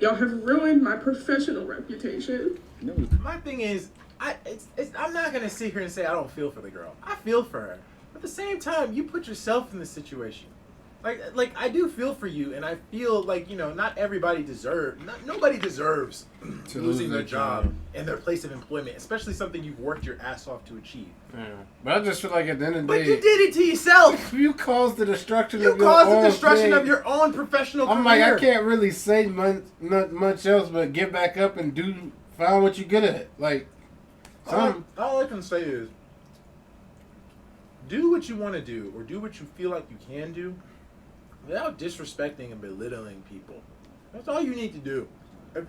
Y'all have ruined my professional reputation. My thing is, I'm not gonna sit here and say I don't feel for the girl. I feel for her. But at the same time, you put yourself in this situation. Like I do feel for you, and I feel like not everybody nobody deserves losing their job and their place of employment, especially something you've worked your ass off to achieve. Yeah. But I just feel like at the end of the day, but you did it to yourself. You caused the destruction. You of your caused own the destruction thing. of your own professional career. I'm like, I can't really say much else, but get back up and find what you're good at. Like, all I can say is, do what you want to do, or do what you feel like you can do, without disrespecting and belittling people. That's all you need to do.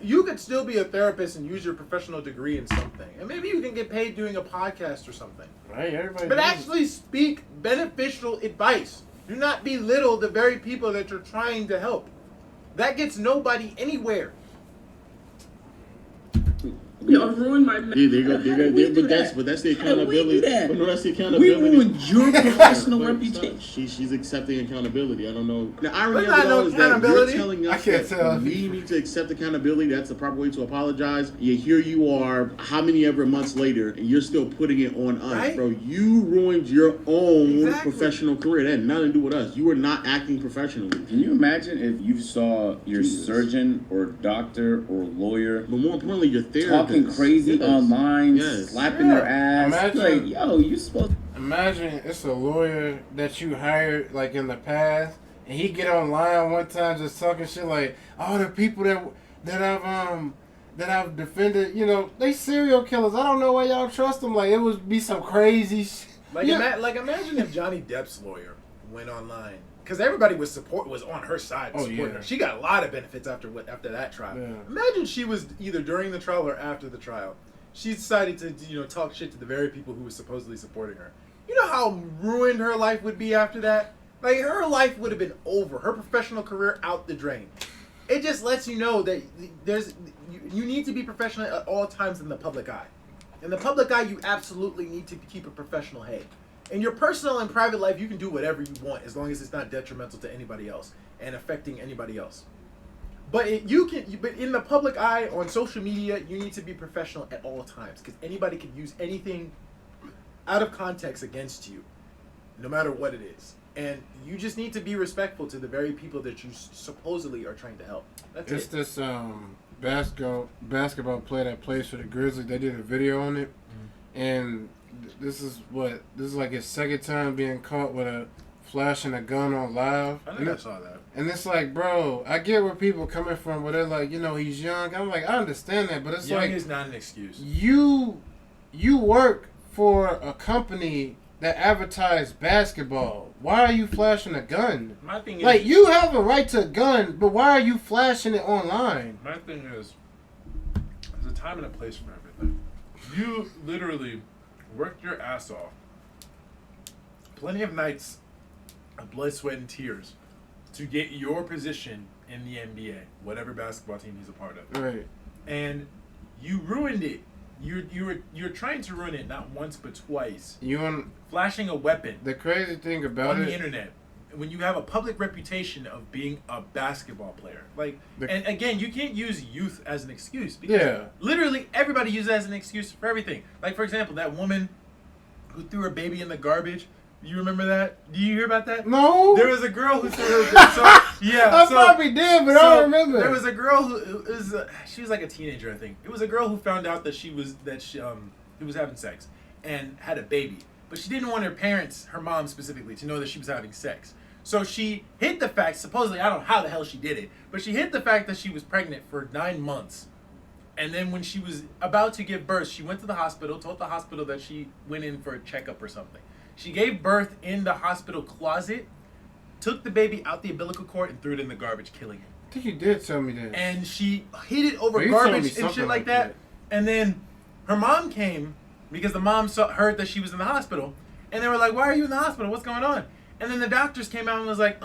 You could still be a therapist and use your professional degree in something, and maybe you can get paid doing a podcast or something. Right, everybody. But actually speak beneficial advice. Do not belittle the very people that you're trying to help. That gets nobody anywhere. Y'all ruined my. But that's the accountability. But no, that's the accountability. We ruined your professional reputation. She's accepting accountability. I don't know. The irony But of it all is that you're telling I us can't that tell. we need to accept accountability. That's the proper way to apologize. Yeah, here you are, how many ever months later, and you're still putting it on us, Right? bro. You ruined your own Exactly. professional career. That had nothing to do with us. You were not acting professionally. Can you imagine if you saw your surgeon or doctor or lawyer But more importantly, your therapist talking crazy Yes. online, Yes. slapping their ass? Imagine- Like, yo, you supposed Imagine it's a lawyer that you hired like in the past, and he get online one time just talking shit like, all the people that I've defended, they serial killers. I don't know why y'all trust them. Like it would be some crazy shit. Imagine if Johnny Depp's lawyer went online, because everybody was on her side, supporting her. She got a lot of benefits after that trial. Yeah. Imagine she was either during the trial or after the trial. She decided to talk shit to the very people who were supposedly supporting her. You know how ruined her life would be after that? Like her life would have been over. Her professional career out the drain. It just lets you know that you need to be professional at all times in the public eye. In the public eye, you absolutely need to keep a professional head. In your personal and private life, you can do whatever you want as long as it's not detrimental to anybody else and affecting anybody else. But but in the public eye, on social media, you need to be professional at all times, because anybody can use anything out of context against you, no matter what it is. And you just need to be respectful to the very people that you supposedly are trying to help. That's It's it. this basketball player that plays for the Grizzlies. They did a video on it, and this is like his second time being caught with a flashing a gun on live. I think I saw that. And it's like, bro, I get where people coming from, where they're like, he's young. I'm like, I understand that, but it's Young like is not an excuse. you work for a company that advertise basketball. Why are you flashing a gun? My thing is, Like, you have a right to a gun, but why are you flashing it online? my thing is, there's a time and a place for everything. You literally worked your ass off. Plenty of nights of blood, sweat, and tears to get your position in the NBA, whatever basketball team he's a part of. Right. And you ruined it. You're trying to ruin it not once but twice. You on Flashing a weapon the crazy thing about on it. the internet when you have a public reputation of being a basketball player, like, and again, you can't use youth as an excuse because literally everybody uses it as an excuse for everything. Like, for example, that woman who threw her baby in the garbage. You remember that? Do you hear about that? No. There was a girl who threw her. I probably did, but I don't remember. There was a girl who she was like a teenager, I think. It was a girl who found out that she was having sex and had a baby, but she didn't want her parents, her mom specifically, to know that she was having sex. So she hid the fact. Supposedly, I don't know how the hell she did it, but she hid the fact that she was pregnant for 9 months. And then when she was about to give birth, she went to the hospital, told the hospital that she went in for a checkup or something. She gave birth in the hospital closet, took the baby out the umbilical cord, and threw it in the garbage, killing it. I think you did tell me that. And she hid it over garbage and shit like that. And then her mom came because the mom heard that she was in the hospital. And they were like, "Why are you in the hospital? What's going on?" And then the doctors came out and was like,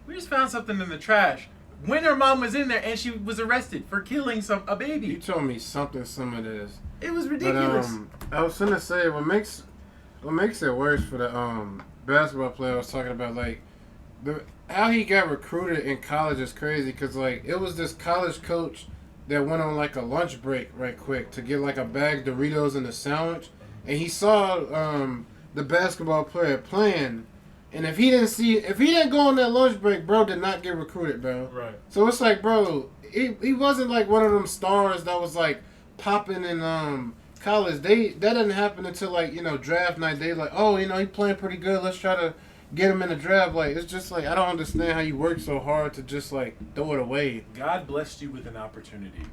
we just found something in the trash. When her mom was in there and she was arrested for killing a baby. You told me something some of this. It was ridiculous. But, I was gonna say what makes it worse for the basketball player I was talking about, like how he got recruited in college is crazy because like it was this college coach that went on like a lunch break right quick to get like a bag of Doritos and a sandwich, and he saw the basketball player playing, and if he didn't go on that lunch break, bro did not get recruited, bro. Right. So it's like, bro, he wasn't like one of them stars that was like popping in college. That didn't happen until like, draft night. They like, oh, he playing pretty good. Let's try to get him in the draft. Like, it's just like, I don't understand how you work so hard to just like throw it away. God blessed you with an opportunity,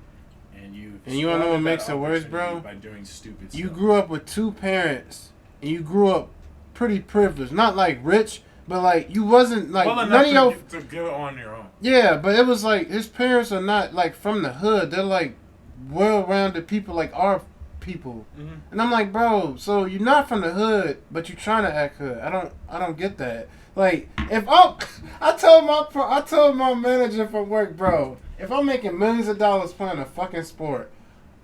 and you wanna know what makes it worse, bro? By doing stupid You stuff. grew up with 2 parents, and you grew up pretty privileged. Not like rich, but like you wasn't like well none of your to go on your own. Yeah, but it was like his parents are not like from the hood. They're like well-rounded people, like our people. Mm-hmm. And I'm like, bro, so you're not from the hood, but you're trying to act hood. I don't get that. Like, if I told my manager from work, bro, if I'm making millions of dollars playing a fucking sport,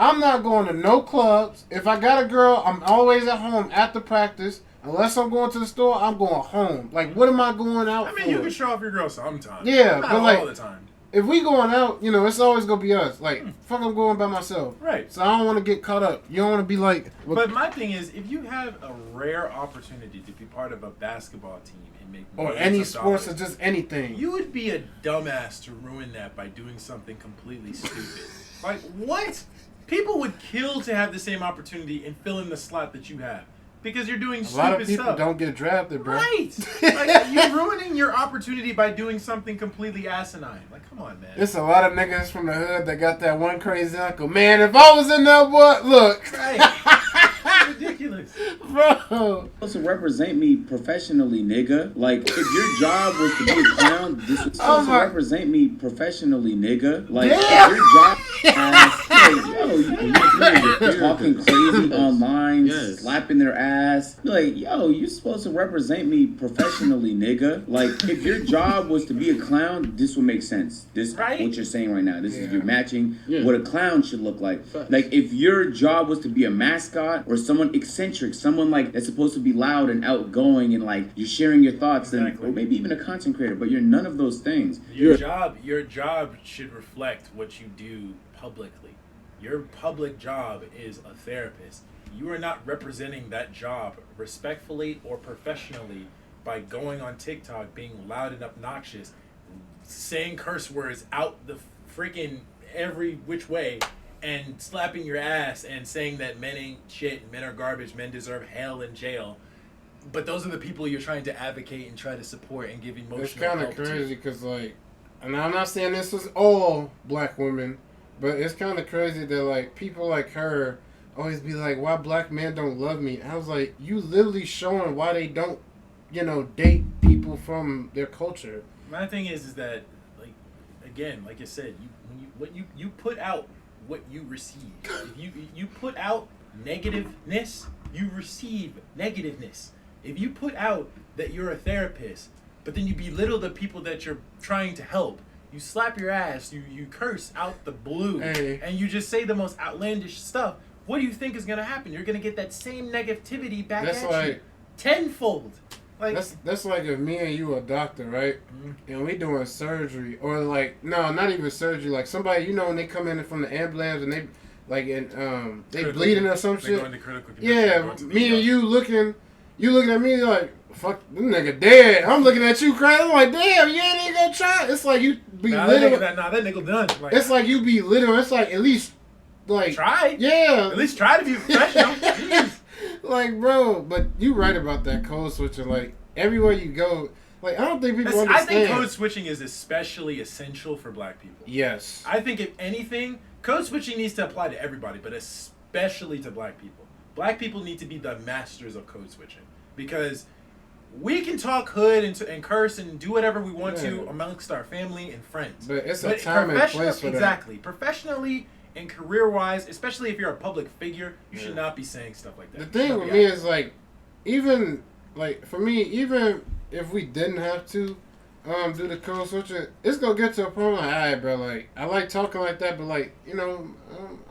I'm not going to no clubs. If I got a girl, I'm always at home after practice. Unless I'm going to the store, I'm going home. Like, what am I going out for? You can show off your girl sometimes. Yeah, not but like all the time. If we going out, it's always gonna be us. Like, fuck, I'm going by myself. Right. So I don't want to get caught up. You don't want to be like. But my thing is, if you have a rare opportunity to be part of a basketball team and make or any sports or just anything, you would be a dumbass to ruin that by doing something completely stupid. Like, what? People would kill to have the same opportunity and fill in the slot that you have. Because you're doing stupid stuff. A lot of people don't get drafted, bro. Right. Like, you're ruining your opportunity by doing something completely asinine. Like, come on, man. It's a lot of niggas from the hood that got that one crazy uncle. Man, if I was in that, what? Look. Right. Ridiculous. Bro. Supposed to represent me professionally, nigga. Like, if your job was to be a clown, this was supposed to represent me professionally, nigga. Like, if your job you're talking crazy online, slapping their ass. Like, you're supposed to represent me professionally, nigga. Like, if your job was to be a clown, this would make sense. This what you're saying right now. This is you're matching what a clown should look like. Like, if your job was to be a mascot or someone eccentric, someone like that's supposed to be loud and outgoing and like you're sharing your thoughts, and or maybe even a content creator, but you're none of those things. Your job should reflect what you do publicly. Your public job is a therapist. You are not representing that job respectfully or professionally by going on TikTok, being loud and obnoxious, saying curse words out the freaking every which way, and slapping your ass and saying that men ain't shit, men are garbage, men deserve hell and jail. But those are the people you're trying to advocate and try to support and give emotional It's kind help of crazy because, like, and I'm not saying this is all black women, but it's kind of crazy that, like, people like her always be like, why black men don't love me? I was like, you literally showing why they don't, date people from their culture. My thing is that, like, again, like I said, you put out what you receive. If you put out negativeness, you receive negativeness. If you put out that you're a therapist, but then you belittle the people that you're trying to help, you slap your ass, you curse out the blue, and you just say the most outlandish stuff, what do you think is going to happen? You're going to get that same negativity back at you tenfold. Like that's like if me and you a doctor, right? Mm-hmm. And we doing surgery, or like no, not even surgery. Like somebody, you know, when they come in from the ambulance and they like and they bleeding or some shit. Yeah, me and you looking at me like fuck, this nigga dead. I'm looking at you crying. I'm like, damn, you ain't even gonna try. It's like you belittle. That nigga done. Like, it's like you belittle. It's like at least like try. Yeah, at least try to be professional. Jeez. Like, bro, but you right about that code switching. Like, everywhere you go, like, I don't think people understand. I think code switching is especially essential for black people. Yes. I think if anything, code switching needs to apply to everybody, but especially to black people. Black people need to be the masters of code switching because we can talk hood and curse and do whatever we want to amongst our family and friends. But it's a time and place for that. Exactly. Professionally and career-wise, especially if you're a public figure, you should not be saying stuff like that. The thing with me is, like, even, like, for me, even if we didn't have to do the code switching, it's going to get to a point like, all right, bro, like, I like talking like that, but, like, you know,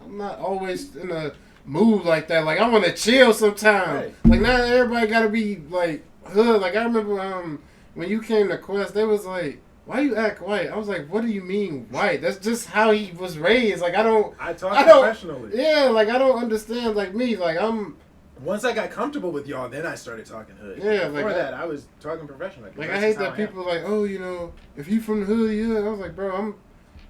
I'm not always in a mood like that. Like, I want to chill sometimes. Right. Like, not everybody got to be, like, hood. Like, I remember when you came to Quest, they was like, why you act white? I was like, what do you mean white? That's just how he was raised. Like, I talk professionally. Yeah, like, I don't understand. Like, me, like, once I got comfortable with y'all, then I started talking hood. Yeah, before that, I was talking professionally. Like, I hate that people like, oh, you know, if you from the hood, yeah. I was like, bro,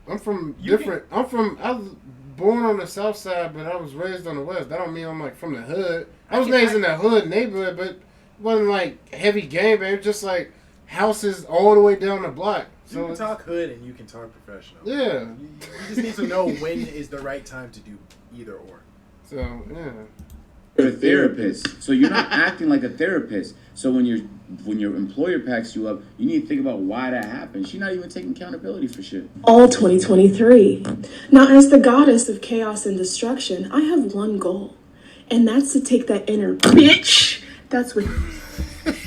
I'm from different. I was born on the south side, but I was raised on the west. That don't mean I'm, like, from the hood. I was raised in the hood neighborhood, but it wasn't, like, heavy game, man. It was just, like, houses all the way down the block. So you can talk hood and you can talk professional. Yeah. You just need to know when is the right time to do either or. So, yeah. You're a therapist, so you're not acting like a therapist. So when your employer packs you up, you need to think about why that happened. She's not even taking accountability for shit. All 2023. Now, as the goddess of chaos and destruction, I have one goal, and that's to take that inner bitch that's with wait,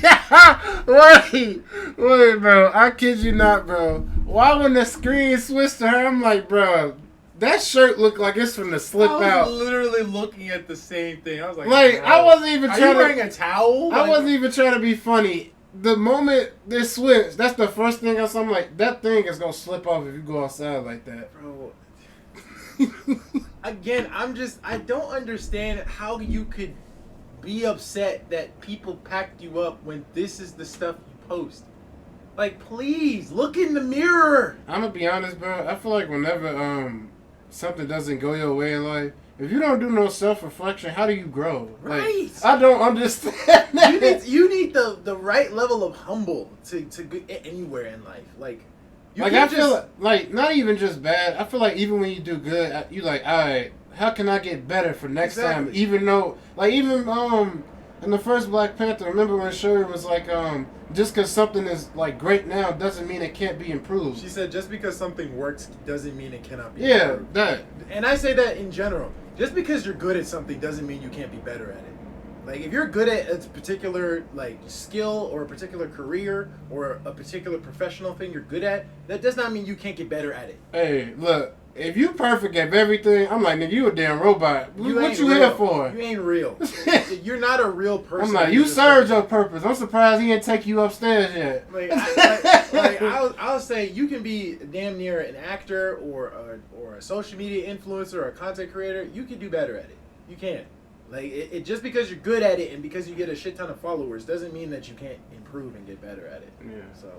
bro. I kid you not, bro. Why when the screen switched to her, I'm like, bro, that shirt looked like it's from the slip out. I was literally looking at the same thing. I was like, I wasn't even trying to. Are you wearing a towel? I wasn't even trying to be funny. The moment this switched, that's the first thing I saw. I'm like, that thing is gonna slip off if you go outside like that, bro. Again, I don't understand how you could be upset that people packed you up when this is the stuff you post. Like, please look in the mirror. I'm gonna be honest, bro. I feel like whenever something doesn't go your way in life, if you don't do no self-reflection, how do you grow? Right. Like, I don't understand that. You need the right level of humble to get anywhere in life. Like I feel like not even just bad. I feel like even when you do good, you like, all right, how can I get better for next time? Even though, like, even in the first Black Panther, remember when Shuri was like, just because something is like great now doesn't mean it can't be improved. She said, just because something works doesn't mean it cannot be improved. That. And I say that in general. Just because you're good at something doesn't mean you can't be better at it. Like, if you're good at a particular, like, skill or a particular career or a particular professional thing you're good at, that does not mean you can't get better at it. Hey, look. If you perfect at everything, I'm like, nigga, you a damn robot. What you here for? You ain't real. You're not a real person. I'm like, you served your purpose. I'm surprised he didn't take you upstairs yet. I'll say you can be damn near an actor or a social media influencer or a content creator. You can do better at it. You can. Like, it just because you're good at it and because you get a shit ton of followers doesn't mean that you can't improve and get better at it. Yeah. So.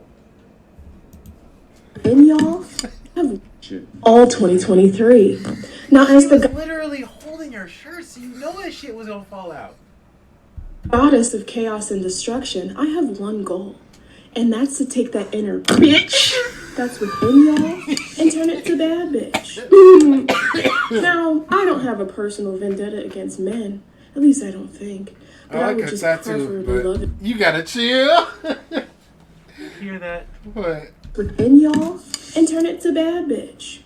And y'all have all 2023. Now, as the literally holding your shirt, so you know that shit was gonna fall out. Goddess of chaos and destruction, I have one goal, and that's to take that inner bitch that's within y'all and turn it to bad bitch. Now, I don't have a personal vendetta against men. At least I don't think. But I would just preferably love it. You gotta chill. Hear that? What? Within y'all and turn it to bad bitch.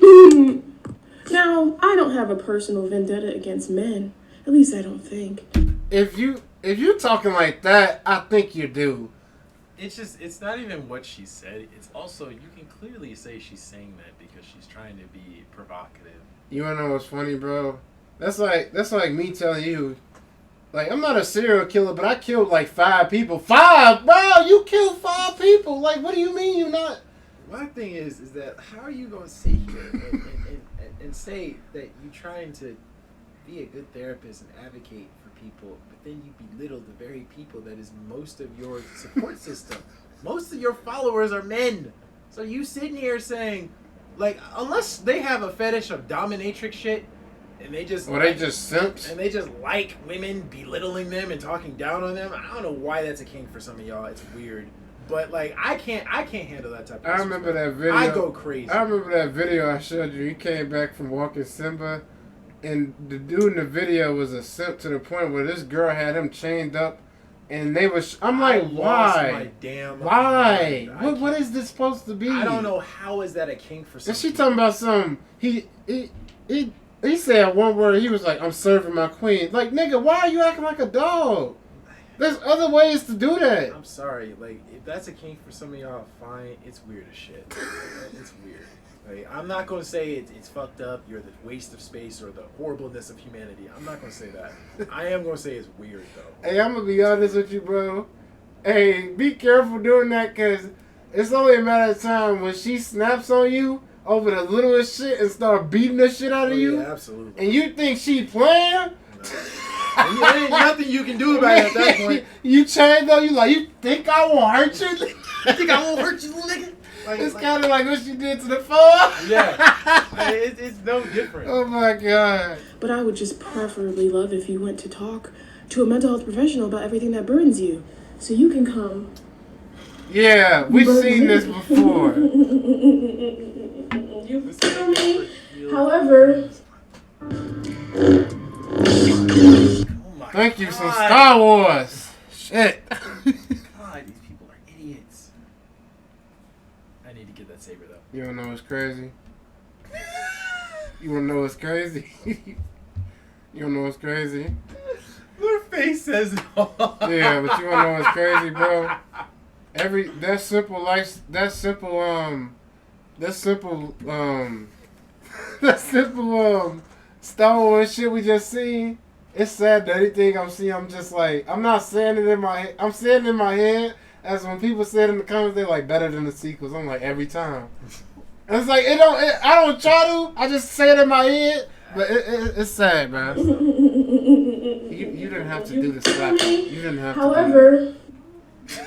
Now, I don't have a personal vendetta against men. At least I don't think. If you're talking like that, I think you do. It's not even what she said. It's also, you can clearly say she's saying that because she's trying to be provocative. You wanna know what's funny, bro? That's like me telling you, Like, I'm not a serial killer, but I killed like 5 people. 5, bro! You killed 5 people. Like, what do you mean you not? My thing is that how are you going to sit here and say that you're trying to be a good therapist and advocate for people, but then you belittle the very people that is most of your support system. Most of your followers are men. So you sitting here saying, like, unless they have a fetish of dominatrix shit, and they just they just simps, and they just like women belittling them and talking down on them. I don't know why that's a kink for some of y'all. It's weird, but like I can't handle that type of. I remember that video. I go crazy. I remember that video I showed you. He came back from walking Simba, and the dude in the video was a simp to the point where this girl had him chained up, and they was. I'm like, why? Why? What is this supposed to be? I don't know. How is that a kink for some? And she talking about some. He said one word. He was like, "I'm serving my queen." Like, nigga, why are you acting like a dog? There's other ways to do that. I'm sorry. Like, if that's a kink for some of y'all, fine. It's weird as shit. It's weird. Like, I'm not going to say it's fucked up. You're the waste of space or the horribleness of humanity. I'm not going to say that. I am going to say it's weird, though. Hey, I'm going to be honest with you, bro. Hey, be careful doing that, because it's only a matter of time when she snaps on you over the littlest shit and start beating the shit out of you. Yeah, absolutely. And you think she playing? No. There ain't nothing you can do about it at that point. You change though. You think I won't hurt you? You think I won't hurt you, little nigga? It's kind of like what she did to the phone. Yeah, it's no different. Oh my god. But I would just preferably love if you went to talk to a mental health professional about everything that burdens you, so you can come. Yeah, we've seen this before. You feel me? However, thank you, some Star Wars. Shit. God, these people are idiots. I need to get that saber though. You don't know what's crazy? You wanna know what's crazy? You don't know what's crazy? Their face says it all. Yeah, but you wanna know what's crazy, bro? That simple Star Wars shit we just seen. It's sad that anything I'm seeing, I'm just like, I'm not saying it in my head. I'm saying it in my head as when people say it in the comments, they're like better than the sequels. I'm like every time. And it's like I don't try to. I just say it in my head, but it's sad, man. You didn't have to do the slap. You didn't have to. However. This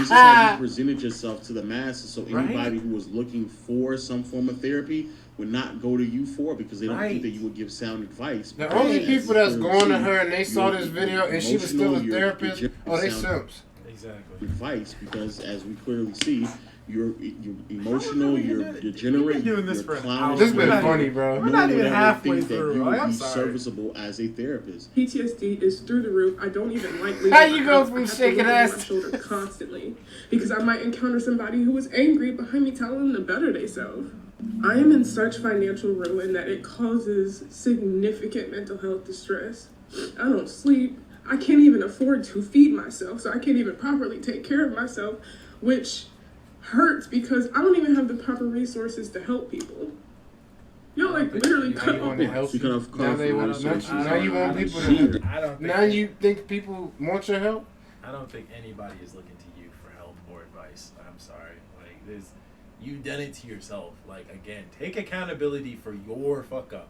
is how you presented yourself to the masses, so anybody who was looking for some form of therapy would not go to you for it because they don't think that you would give sound advice. The only people that's going to her and they saw this video and she was still a therapist, they simps. Exactly. Advice, because as we clearly see, you're emotional, you're degenerate, doing this you're for clownish. This been funny, bro. We're not even halfway think that through. you would I'm be sorry. serviceable as a therapist. PTSD is through the roof. I don't even like leaving How you my go house. from I have to shaking look over ass my shoulder constantly because I might encounter somebody who is angry behind me telling them to better themselves. I am in such financial ruin that it causes significant mental health distress. I don't sleep. I can't even afford to feed myself, so I can't even properly take care of myself, which hurts because I don't even have the proper resources to help people. Y'all like literally cut off my You could have Now you want people to. Now you think people want your help? I don't think anybody is looking to you for help or advice. I'm sorry. Like this, you've done it to yourself. Like again, take accountability for your fuck up.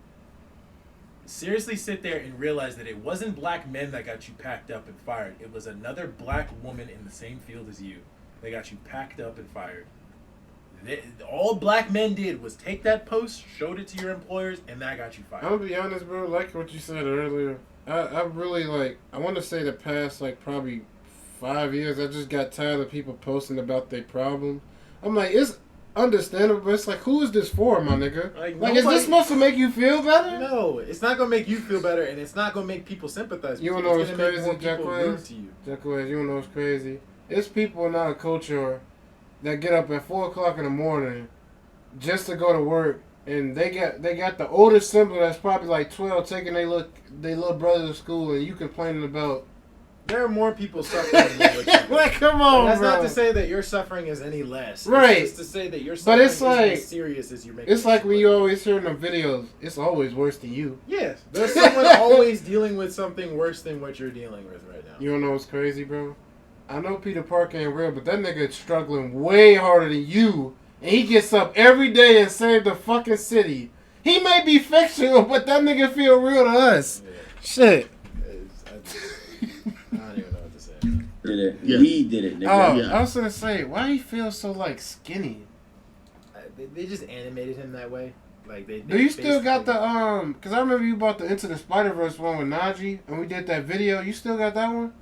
Seriously sit there and realize that it wasn't black men that got you packed up and fired. It was another black woman in the same field as you. They got you packed up and fired. All black men did was take that post, showed it to your employers, and that got you fired. I'm gonna be honest, bro. Like what you said earlier, I really like. I want to say the past probably 5 years. I just got tired of people posting about their problem. I'm like, it's understandable, but it's like, who is this for, my nigga? Like is this supposed to make you feel better? No, it's not gonna make you feel better, and it's not gonna make people sympathize with you. You wanna know what's crazy, Jack you wanna know what's crazy? It's people in our culture that get up at 4 o'clock in the morning just to go to work, and they got the oldest sibling that's probably like 12 taking their little brother to school, and you complaining about There are more people suffering than what you do. Like, come on, That's bro. not to say that your suffering is any less. Right. It's just to say that your suffering it's like, is as serious as you make It's it like seem when you always hear in the videos, it's always worse than you. Yes. There's someone always dealing with something worse than what you're dealing with right now. You don't know what's crazy, bro? I know Peter Parker ain't real, but that nigga is struggling way harder than you. And he gets up every day and saves the fucking city. He may be fictional, but that nigga feel real to us. Yeah. Shit. I don't even know what to say. Did it? Yes. We did it, nigga. Oh, Yeah. I was gonna say, why he feel so like skinny? They just animated him that way. Like they. Do you still got the Cause I remember you bought the Into the Spider-Verse one with Najee, and we did that video. You still got that one?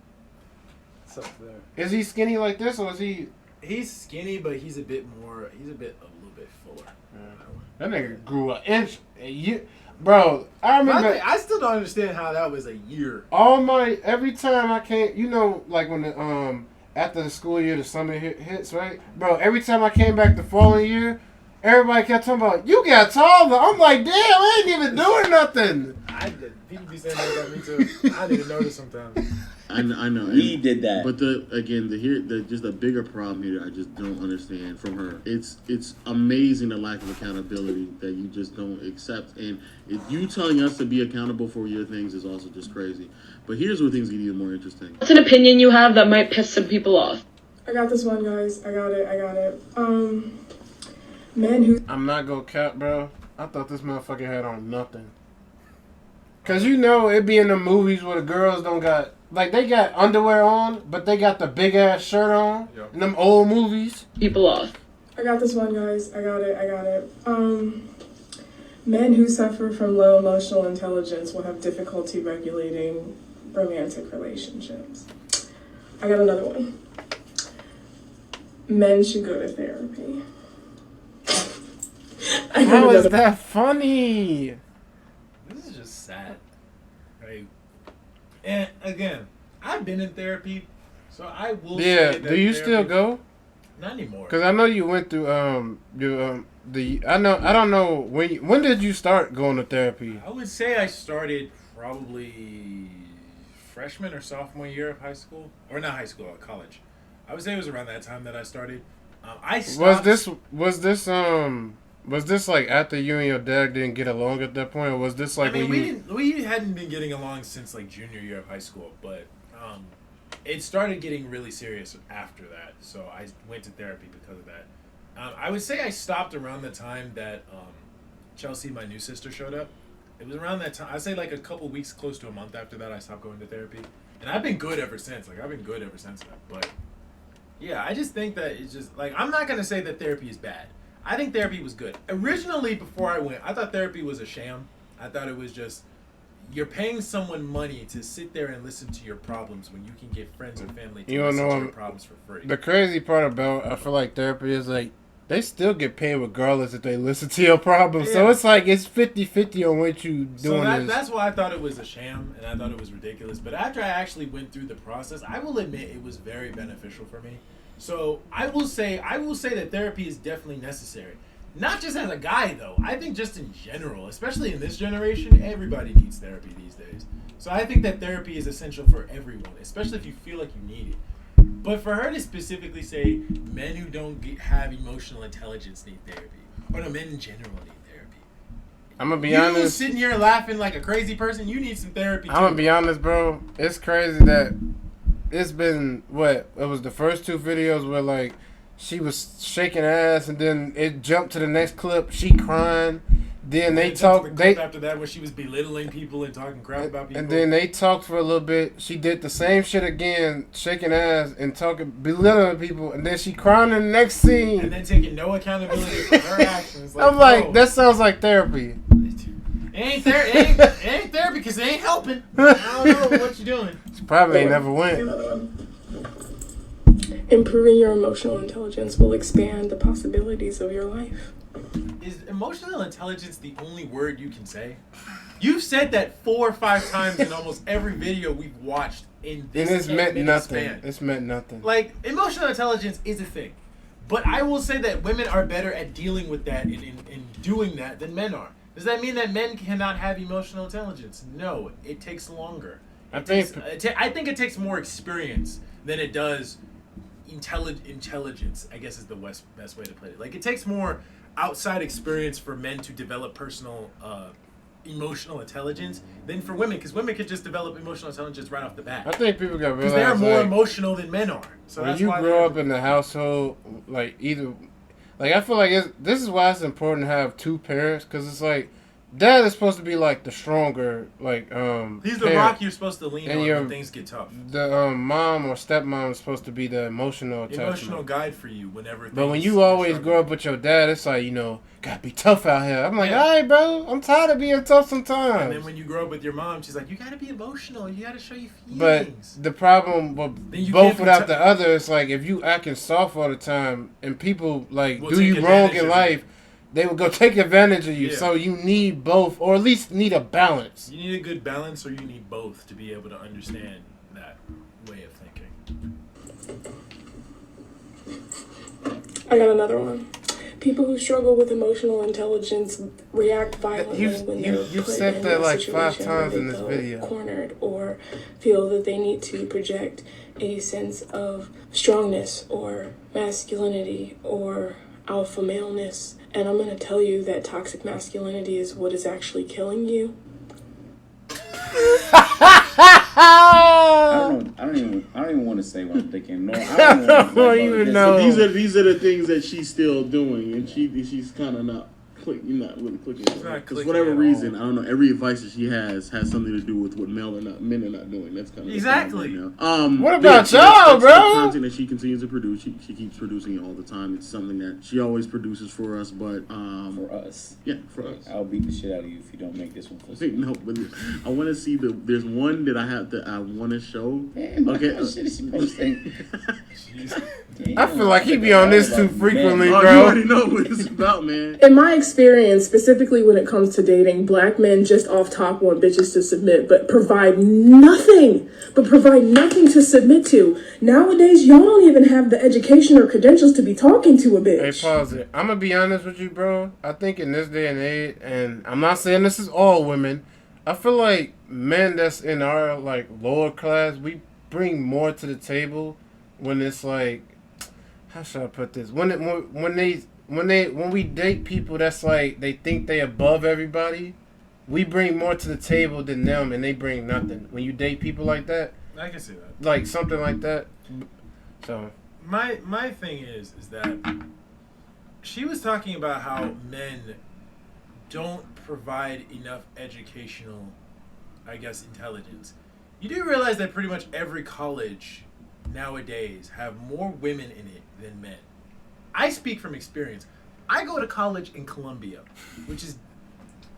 What's up there? Is he skinny like this, or is he? He's skinny, but he's a little bit fuller. That nigga grew an inch. Bro, I remember. I still don't understand how that was a year. Every time I came, you know, like when the after the school year, the summer hits, right? Bro, every time I came back the following year, everybody kept talking about, you got taller. I'm like, damn, I ain't even doing nothing. People be saying that about me too. I didn't even notice sometimes. I know. We did that. But the bigger problem here, I just don't understand from her. It's amazing the lack of accountability that you just don't accept, and you telling us to be accountable for your things is also just crazy. But here's where things get even more interesting. What's an opinion you have that might piss some people off? I got this one, guys. I got it. Men who... I'm not gonna cap, bro. I thought this motherfucker had on nothing. Cause you know it be in the movies where the girls don't got, like, they got underwear on, but they got the big ass shirt on. Yep. In them old movies. People off. I got this one, guys. I got it. Men who suffer from low emotional intelligence will have difficulty regulating romantic relationships. I got another one. Men should go to therapy. How is that funny? This is just sad. Right? And again, I've been in therapy, so I will Yeah, say that do you therapy, still go? Not anymore. Cause I know you went through I don't know when did you start going to therapy? I would say I started probably freshman or sophomore year of high school, or not high school, college. I would say it was around that time that I started. I stopped. Was this like after you and your dad didn't get along at that point, or was this like I mean, when we hadn't been getting along since like junior year of high school, but it started getting really serious after that. So I went to therapy because of that. I would say I stopped around the time that Chelsea, my new sister, showed up. It was around that time. I'd say like a couple weeks, close to a month after that, I stopped going to therapy, and I've been good ever since. Like I've been good ever since that. But yeah, I just think that it's just like I'm not gonna say that therapy is bad. I think therapy was good. Originally, before I went, I thought therapy was a sham. I thought it was just, you're paying someone money to sit there and listen to your problems when you can get friends or family to listen to your problems for free. The crazy part about I feel like therapy is like they still get paid regardless if they listen to your problems. Yeah. So it's like it's 50-50 on what you doing. So that's why I thought it was a sham and I thought it was ridiculous. But after I actually went through the process, I will admit it was very beneficial for me. So I will say that therapy is definitely necessary. Not just as a guy though. I think just in general, especially in this generation, everybody needs therapy these days. So I think that therapy is essential for everyone, especially if you feel like you need it. But for her to specifically say men who don't have emotional intelligence need therapy, or no, men in general need therapy. I'm gonna be you honest. Sitting here laughing like a crazy person, you need some therapy too. I'm gonna be honest, bro. It's crazy that it's been it was the first two videos where like she was shaking ass, and then it jumped to the next clip, she crying. Then they talked. After that, where she was belittling people and talking crap about people. And then they talked for a little bit. She did the same shit again, shaking ass and belittling people. And then she crying in the next scene. And then taking no accountability for her actions. I'm like, that sounds like therapy. It ain't therapy because it ain't helping. I don't know what you're doing. She probably ain't never went. Improving your emotional intelligence will expand the possibilities of your life. Is emotional intelligence the only word you can say? You've said that 4 or 5 times in almost every video we've watched in this. And it's meant nothing. Span. It's meant nothing. Like, emotional intelligence is a thing. But I will say that women are better at dealing with that and doing that than men are. Does that mean that men cannot have emotional intelligence? No, it takes longer. I think it takes more experience than it does intelligence, I guess is the best way to put it. Like, it takes more outside experience for men to develop personal emotional intelligence than for women, because women could just develop emotional intelligence right off the bat. I think people got realize because they're more like, emotional than men are. So when that's you why grow up in the household, like either, like I feel like this is why it's important to have two parents, because it's like dad is supposed to be like the stronger, like he's the parent, rock you're supposed to lean and on when things get tough. The mom or stepmom is supposed to be the emotional guide for you whenever. But when you always grow up with your dad, it's like, you know, gotta be tough out here. I'm like, all right, bro, I'm tired of being tough sometimes. And then when you grow up with your mom, she's like, you gotta be emotional. You gotta show your feelings. But the problem with both without the other, it's like if you acting soft all the time and people like do you wrong in life, they will go take advantage of you. Yeah. So you need both, or at least need a balance. You need a good balance, or you need both to be able to understand that way of thinking. I got another one. People who struggle with emotional intelligence react violently when they're you put said in that a like situation 5 times where in they this feel video. cornered or feel that they need to project a sense of strongness or masculinity or alpha maleness. And I'm going to tell you that toxic masculinity is what is actually killing you. I don't even want to say what I'm thinking. No, I don't even know. These are the things that she's still doing, and she's kind of not really clicking. For whatever reason, I don't know. Every advice that she has something to do with what men are not doing. That's kind of exactly. Right now. What about y'all, bro? The content that she continues to produce, she keeps producing it all the time. It's something that she always produces for us, but for us, yeah, for us. I'll beat the shit out of you if you don't make this one. No, but I want to see there's one that I want to show. Damn, okay, what shit is she posting? I feel like he be on this too frequently, bro. You already know what it's about, man. In my experience, specifically when it comes to dating, black men just off top want bitches to submit, but provide nothing to submit to. Nowadays, y'all don't even have the education or credentials to be talking to a bitch. Hey, pause it. I'm gonna be honest with you, bro. I think in this day and age, and I'm not saying this is all women, I feel like men that's in our like lower class, we bring more to the table when it's like, how should I put this? When we date people that's like they think they above everybody, we bring more to the table than them, and they bring nothing. When you date people like that, I can see that. Like something like that. So my thing is that she was talking about how men don't provide enough educational, I guess, intelligence. You do realize that pretty much every college nowadays have more women in it than men. I speak from experience. I go to college in Columbia, which is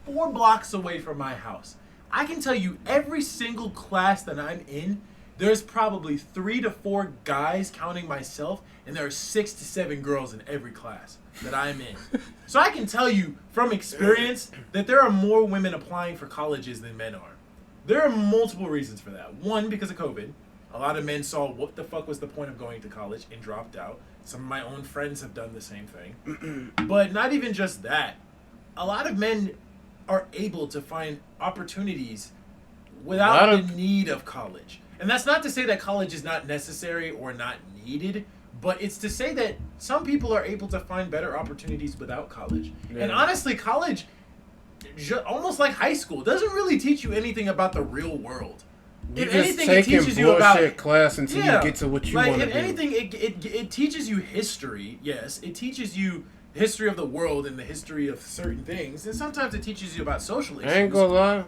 4 blocks away from my house. I can tell you every single class that I'm in, there's probably 3 to 4 guys, counting myself, and there are 6 to 7 girls in every class that I'm in. So I can tell you from experience that there are more women applying for colleges than men are. There are multiple reasons for that. One, because of COVID. A lot of men saw what the fuck was the point of going to college and dropped out. Some of my own friends have done the same thing. But not even just that. A lot of men are able to find opportunities without the need of college. And that's not to say that college is not necessary or not needed, but it's to say that some people are able to find better opportunities without college. Yeah. And honestly, college, almost like high school, doesn't really teach you anything about the real world. If anything, it teaches you about class until you get to what you want to do. If anything, it teaches you history. Yes, it teaches you the history of the world and the history of certain things, and sometimes it teaches you about social issues. I ain't gonna lie,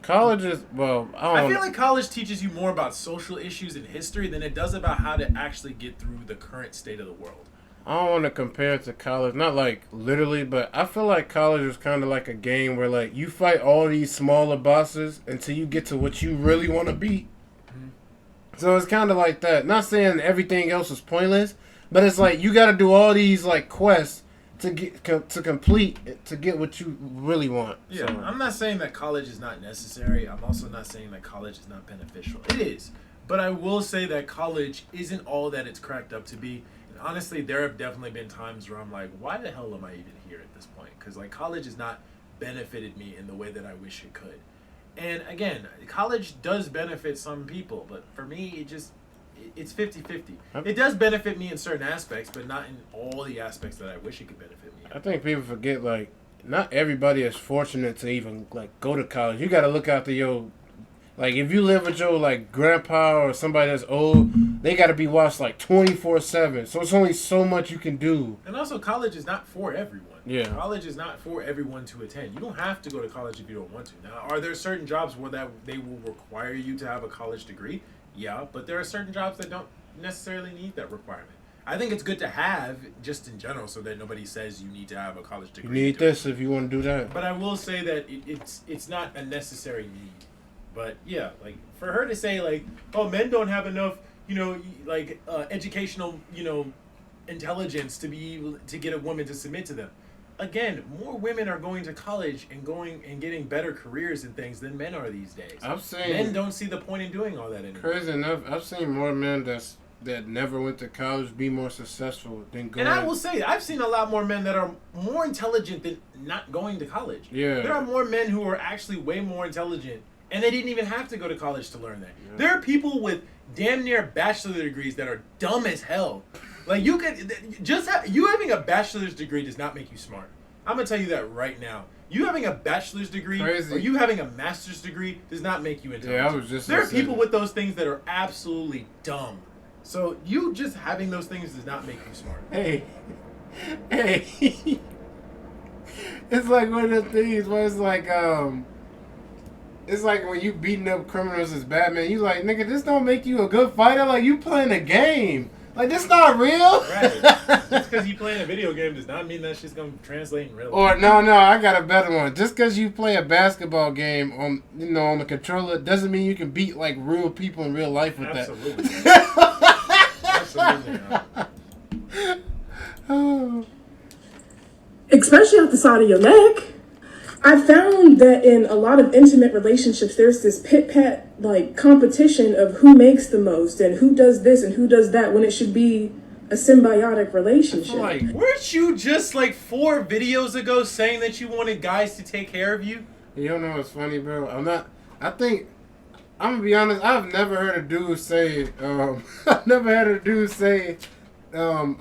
college is I feel like college teaches you more about social issues and history than it does about how to actually get through the current state of the world. I don't want to compare it to college, not like literally, but I feel like college is kind of like a game where like you fight all these smaller bosses until you get to what you really want to be. Mm-hmm. So it's kind of like that. Not saying everything else is pointless, but it's like you got to do all these like quests to complete to get what you really want. Yeah, so. I'm not saying that college is not necessary. I'm also not saying that college is not beneficial. It is, but I will say that college isn't all that it's cracked up to be. Honestly, there have definitely been times where I'm like, why the hell am I even here at this point? Because like college has not benefited me in the way that I wish it could. And again, college does benefit some people, but for me, it's 50-50. It does benefit me in certain aspects, but not in all the aspects that I wish it could benefit me. I think people forget, like, not everybody is fortunate to even, like, go to college. You got to look after your, like, if you live with your, like, grandpa or somebody that's old, they got to be watched, like, 24/7. So it's only so much you can do. And also, college is not for everyone. Yeah. College is not for everyone to attend. You don't have to go to college if you don't want to. Now, are there certain jobs where that they will require you to have a college degree? Yeah, but there are certain jobs that don't necessarily need that requirement. I think it's good to have just in general so that nobody says you need to have a college degree. You need this if you want to do that. But I will say that it's not a necessary need. But yeah, like for her to say like, oh, men don't have enough, like educational, intelligence to be able to get a woman to submit to them. Again, more women are going to college and going and getting better careers and things than men are these days. Men don't see the point in doing all that anymore. Crazy enough, I've seen more men that never went to college be more successful than going. And I will say, I've seen a lot more men that are more intelligent than not going to college. Yeah. There are more men who are actually way more intelligent, and they didn't even have to go to college to learn that. Yeah. There are people with damn near bachelor degrees that are dumb as hell. Like you having a bachelor's degree does not make you smart. I'm gonna tell you that right now. You having a bachelor's degree or you having a master's degree does not make you intelligent. Yeah, I was just. There are people with those things that are absolutely dumb. So you just having those things does not make you smart. Hey, it's like one of the things where it's like when you beating up criminals as Batman. You like, nigga, this don't make you a good fighter. Like you playing a game. Like, this not real. Right. Just because you playing a video game does not mean that shit's going to translate in real life. Or, no, I got a better one. Just because you play a basketball game on the controller doesn't mean you can beat, like, real people in real life with Absolutely. that. Absolutely. Especially at the side of your neck. I found that in a lot of intimate relationships, there's this pit-pat, like, competition of who makes the most and who does this and who does that when it should be a symbiotic relationship. Like, weren't you just, like, 4 videos ago saying that you wanted guys to take care of you? You don't know what's funny, bro? I'm going to be honest, I've never heard a dude say, a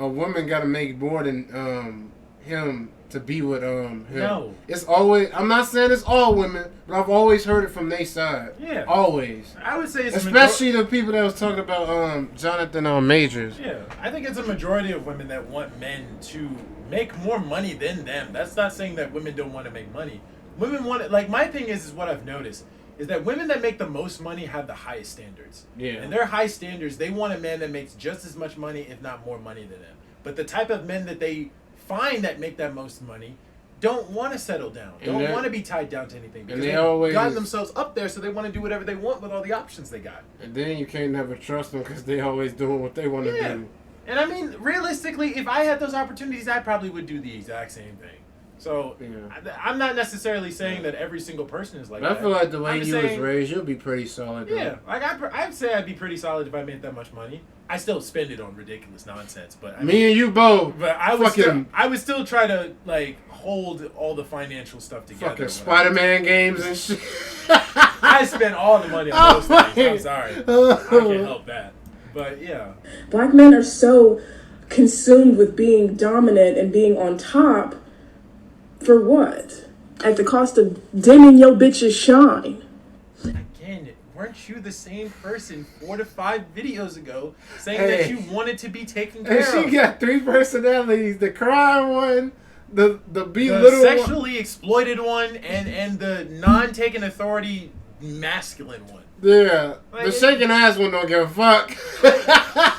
woman got to make more than him to be with him. No. It's always, I'm not saying it's all women, but I've always heard it from their side. Yeah. Always. I would say it's especially the people that was talking about Jonathan Majors. Yeah. I think it's a majority of women that want men to make more money than them. That's not saying that women don't want to make money. Women want it, like my thing is what I've noticed is that women that make the most money have the highest standards. Yeah. And their high standards, they want a man that makes just as much money, if not more money than them. But the type of men that they find that make that most money don't want to settle down, don't want to be tied down to anything because they've gotten themselves up there, so they want to do whatever they want with all the options they got. And then you can't never trust them because they always doing what they want to do. And I mean, realistically, if I had those opportunities, I probably would do the exact same thing. So I'm not necessarily saying that every single person is like that. I feel like the way you was raised, you'll be pretty solid. Yeah, like I'd say I'd be pretty solid if I made that much money. I still spend it on ridiculous nonsense, but me and you both. But I would still try to like hold all the financial stuff together. Fucking Spider-Man games and shit. I spend all the money on those things. I'm sorry, I can't help that. But yeah, Black men are so consumed with being dominant and being on top. For what? At the cost of dimming your bitch's shine. Again, weren't you the same person 4 to 5 videos ago saying that you wanted to be taken care of? She got 3 personalities: the crying one, the belittled, the sexually exploited one, and the non-taking authority masculine one. Yeah, like, the shaking ass one don't give a fuck.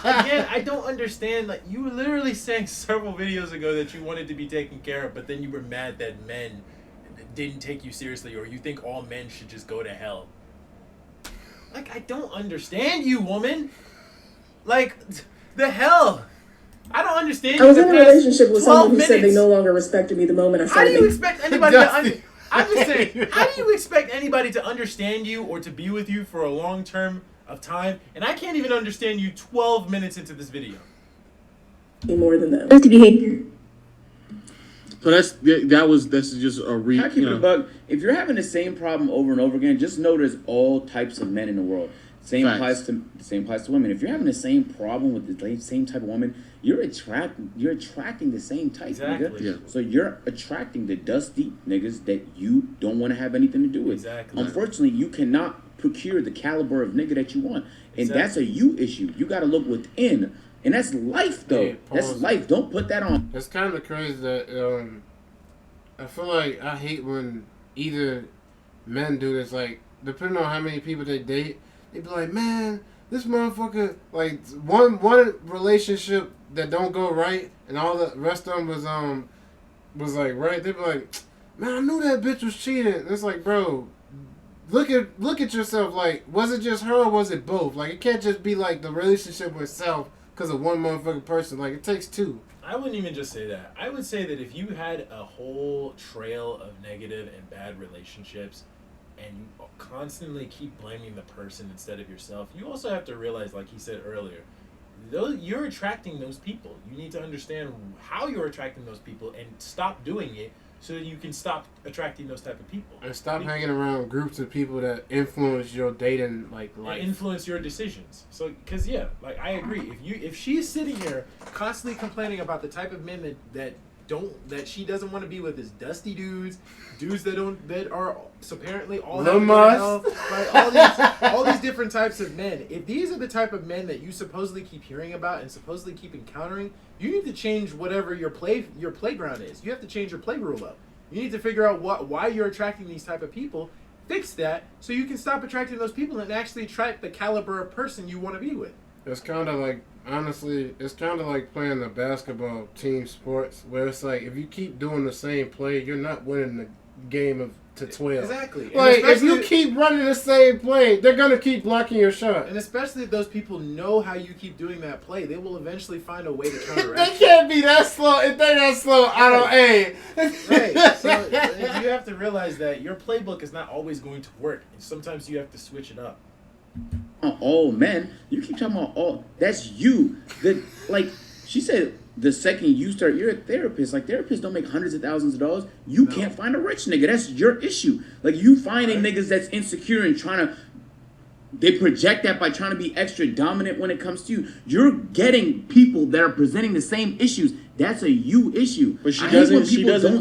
Again, I don't understand. Like, you were literally saying several videos ago that you wanted to be taken care of, but then you were mad that men didn't take you seriously, or you think all men should just go to hell. Like, I don't understand you, woman. Like, the hell. I don't understand you. I was in a relationship with someone who said they no longer respected me the moment I started. How do you expect anybody to I'm just saying, how do you expect anybody to understand you or to be with you for a long term of time? And I can't even understand you 12 minutes into this video. More than that. So that's just a I keep it a bug. If you're having the same problem over and over again, just know there's all types of men in the world. Same applies to women. If you're having the same problem with the same type of woman, you're attracting the same type, exactly. nigga. Yeah. So you're attracting the dusty niggas that you don't want to have anything to do with. Exactly. Unfortunately, you cannot procure the caliber of nigga that you want, and Exactly. that's a you issue. You got to look within, and that's life though. Hey, that's life. Don't put that on. It's kind of crazy that I feel like I hate when either men do this. Like, depending on how many people they date, they be like, man, this motherfucker, like one relationship that don't go right, and all the rest of them was like right. They be like, man, I knew that bitch was cheating. And it's like, bro, look at yourself. Like, was it just her or was it both? Like, it can't just be like the relationship itself because of one motherfucking person. Like, it takes two. I wouldn't even just say that. I would say that if you had a whole trail of negative and bad relationships and you constantly keep blaming the person instead of yourself, you also have to realize, like he said earlier, you're attracting those people. You need to understand how you're attracting those people and stop doing it so that you can stop attracting those type of people. And stop hanging around groups of people that influence your dating life. Influence your decisions. So, because like I agree. If she's sitting here constantly complaining about the type of men that she doesn't want to be with, is dusty dudes that are apparently all having hell, right? all these different types of men. If these are the type of men that you supposedly keep hearing about and supposedly keep encountering, you need to change whatever your playground is. You have to change your play rule up. You need to figure out why you're attracting these type of people. Fix that so you can stop attracting those people and actually attract the caliber of person you want to be with. It's kind of like, honestly, it's kind of like playing the basketball team sports, where it's like, if you keep doing the same play, you're not winning the game to 12. Exactly. Like, if you keep running the same play, they're going to keep blocking your shot. And especially if those people know how you keep doing that play, they will eventually find a way to counteract. They can't be that slow. If they're that slow, I don't aim. Right. So you have to realize that your playbook is not always going to work. And sometimes you have to switch it up. All men, you keep talking about all. That's you. Like she said, the second you start, you're a therapist. Like, therapists don't make hundreds of thousands of dollars. You can't find a rich nigga. That's your issue. Like, you finding niggas that's insecure and trying to. They project that by trying to be extra dominant when it comes to you. You're getting people that are presenting the same issues. That's a you issue. But she don't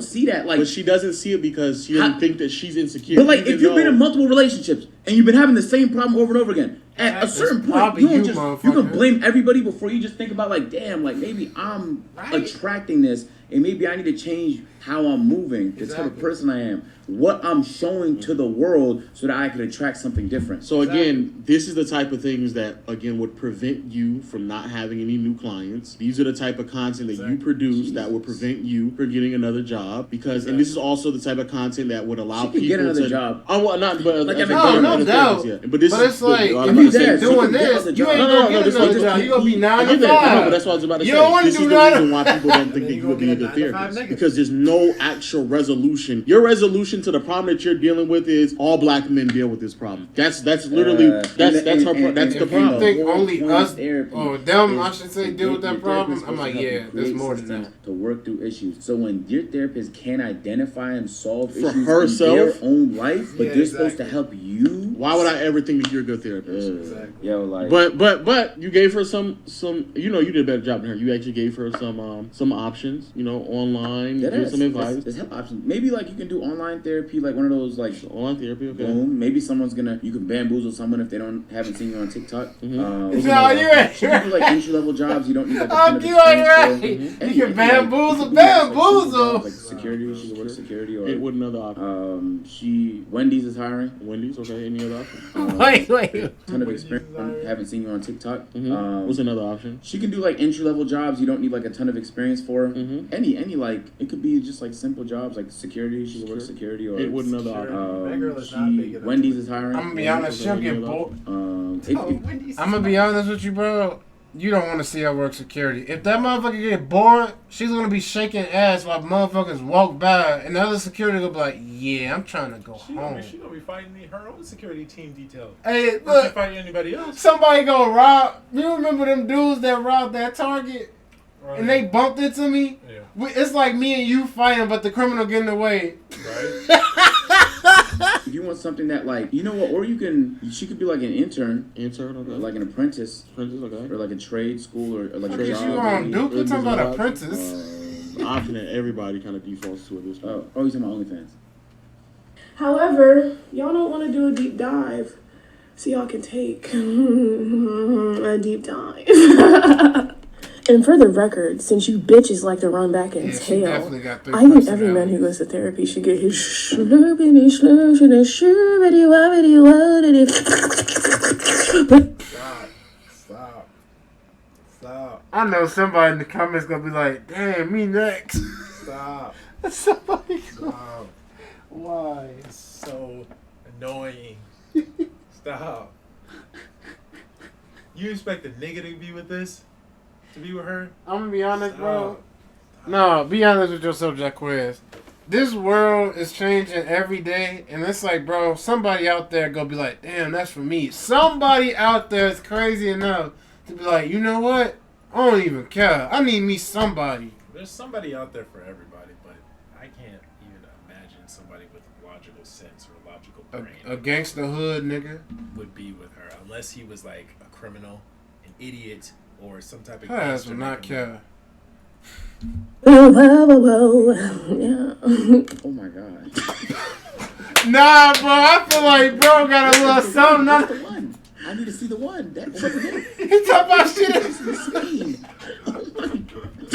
see that. Like, but she doesn't see it because she doesn't think that she's insecure. But like, if you've been in multiple relationships and you've been having the same problem over and over again, at a certain point, you can blame everybody before you just think about, like, damn, like, maybe I'm attracting this and maybe I need to change how I'm moving, the type of person I am, what I'm showing to the world so that I could attract something different. So again, this is the type of things that, again, would prevent you from not having any new clients. These are the type of content that you produce that would prevent you from getting another job. Because, and this is also the type of content that would allow people get another to job. Oh, well, not, but like, no doubt. Yeah. But it's like, if you keep doing this, you ain't gonna get another job. You gonna be 9 to 5. But that's what I was about to say. You don't want to do that. This is the reason why people don't think that you would be a good therapist. Because there's no actual resolution. Your resolution to the problem that you're dealing with is all black men deal with this problem. That's literally that's the problem. You think only us or them, I should say, deal with that problem? I'm like, yeah, there's more than that. To work through issues. So when your therapist can identify and solve For issues herself? in their own life, but they're supposed to help you, why would I ever think that you're a good therapist? Exactly. Yo, like, but you gave her some you did a better job than her. You actually gave her some options, online. You gave some advice. There's help options. Maybe like you can do online therapy, like one of those like online therapy. Okay. Boom. Maybe you can bamboozle someone if they haven't seen you on TikTok. No, you're right. You can do like entry level jobs. You don't need like a ton of you right. experience. You can bamboozle. Like security. She can work security or. It would another option. Wendy's is hiring. Wendy's, okay. Any other option? Wait. Ton of experience. Haven't seen you on TikTok. What's another option? She can do like entry level jobs. You don't need like a ton of experience for. Any like it could be just like simple jobs like security. She can work security or. It would another option. Wendy's is hiring. I'm gonna be honest. She'll get bored. Oh, I'm gonna be honest with you, bro. You don't want to see her work security. If that motherfucker get bored, she's gonna be shaking ass while motherfuckers walk by, and the other security gonna be like, "Yeah, I'm trying to go home." She's gonna be fighting her own security team detail. Hey, Not look, fighting anybody else. somebody gonna rob. You remember them dudes that robbed that Target? and they bumped into me, Yeah. it's like me and you fighting, but the criminal getting away. Right. If you want something that, like, you know what, or she could be like an intern, okay. or like an apprentice, okay. or like a trade school, or like What a is job. you on, Duke? We're talking about apprentice. The option that everybody kind of defaults to at this point. Oh, you're talking about OnlyFans. However, y'all don't want to do a deep dive, so y'all can take a deep dive. And for the record, since you bitches like to run back and tail, I think every man who goes to therapy should get his slurpity slushity shurity wobbity wobbity. Stop. I know somebody in the comments gonna be like, damn, me next. Stop. Somebody Stop. Why? It's so annoying. Stop. You expect a nigga to be with this? To be with her? I'm gonna be honest, bro. No, be honest with yourself, Jaquez. This world is changing every day, and it's like, bro, somebody out there gonna be like, damn, that's for me. Somebody out there is crazy enough to be like, you know what? I don't even care. I need me somebody. There's somebody out there for everybody, but I can't even imagine somebody with logical sense or logical brain. A gangster hood nigga would be with her unless he was like a criminal, an idiot, or some type of. Her ass would not care. Whoa, yeah. Oh my god. Nah, bro, I feel like bro got a little something. That's the one. I need to see the one. That wasn't it. He talking about shit. That's insane. Oh my god.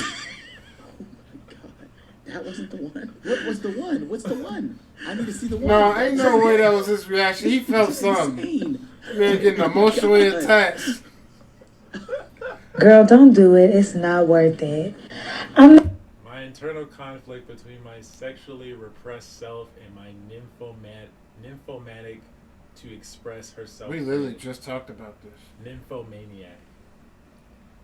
That wasn't the one. What was the one? What's the one? I need to see the one. No, ain't no way that was his reaction. He felt something. Man getting emotionally attached. Girl, don't do it. It's not worth it. My internal conflict between my sexually repressed self and my nymphomatic to express herself. We literally just talked about this. Nymphomaniac.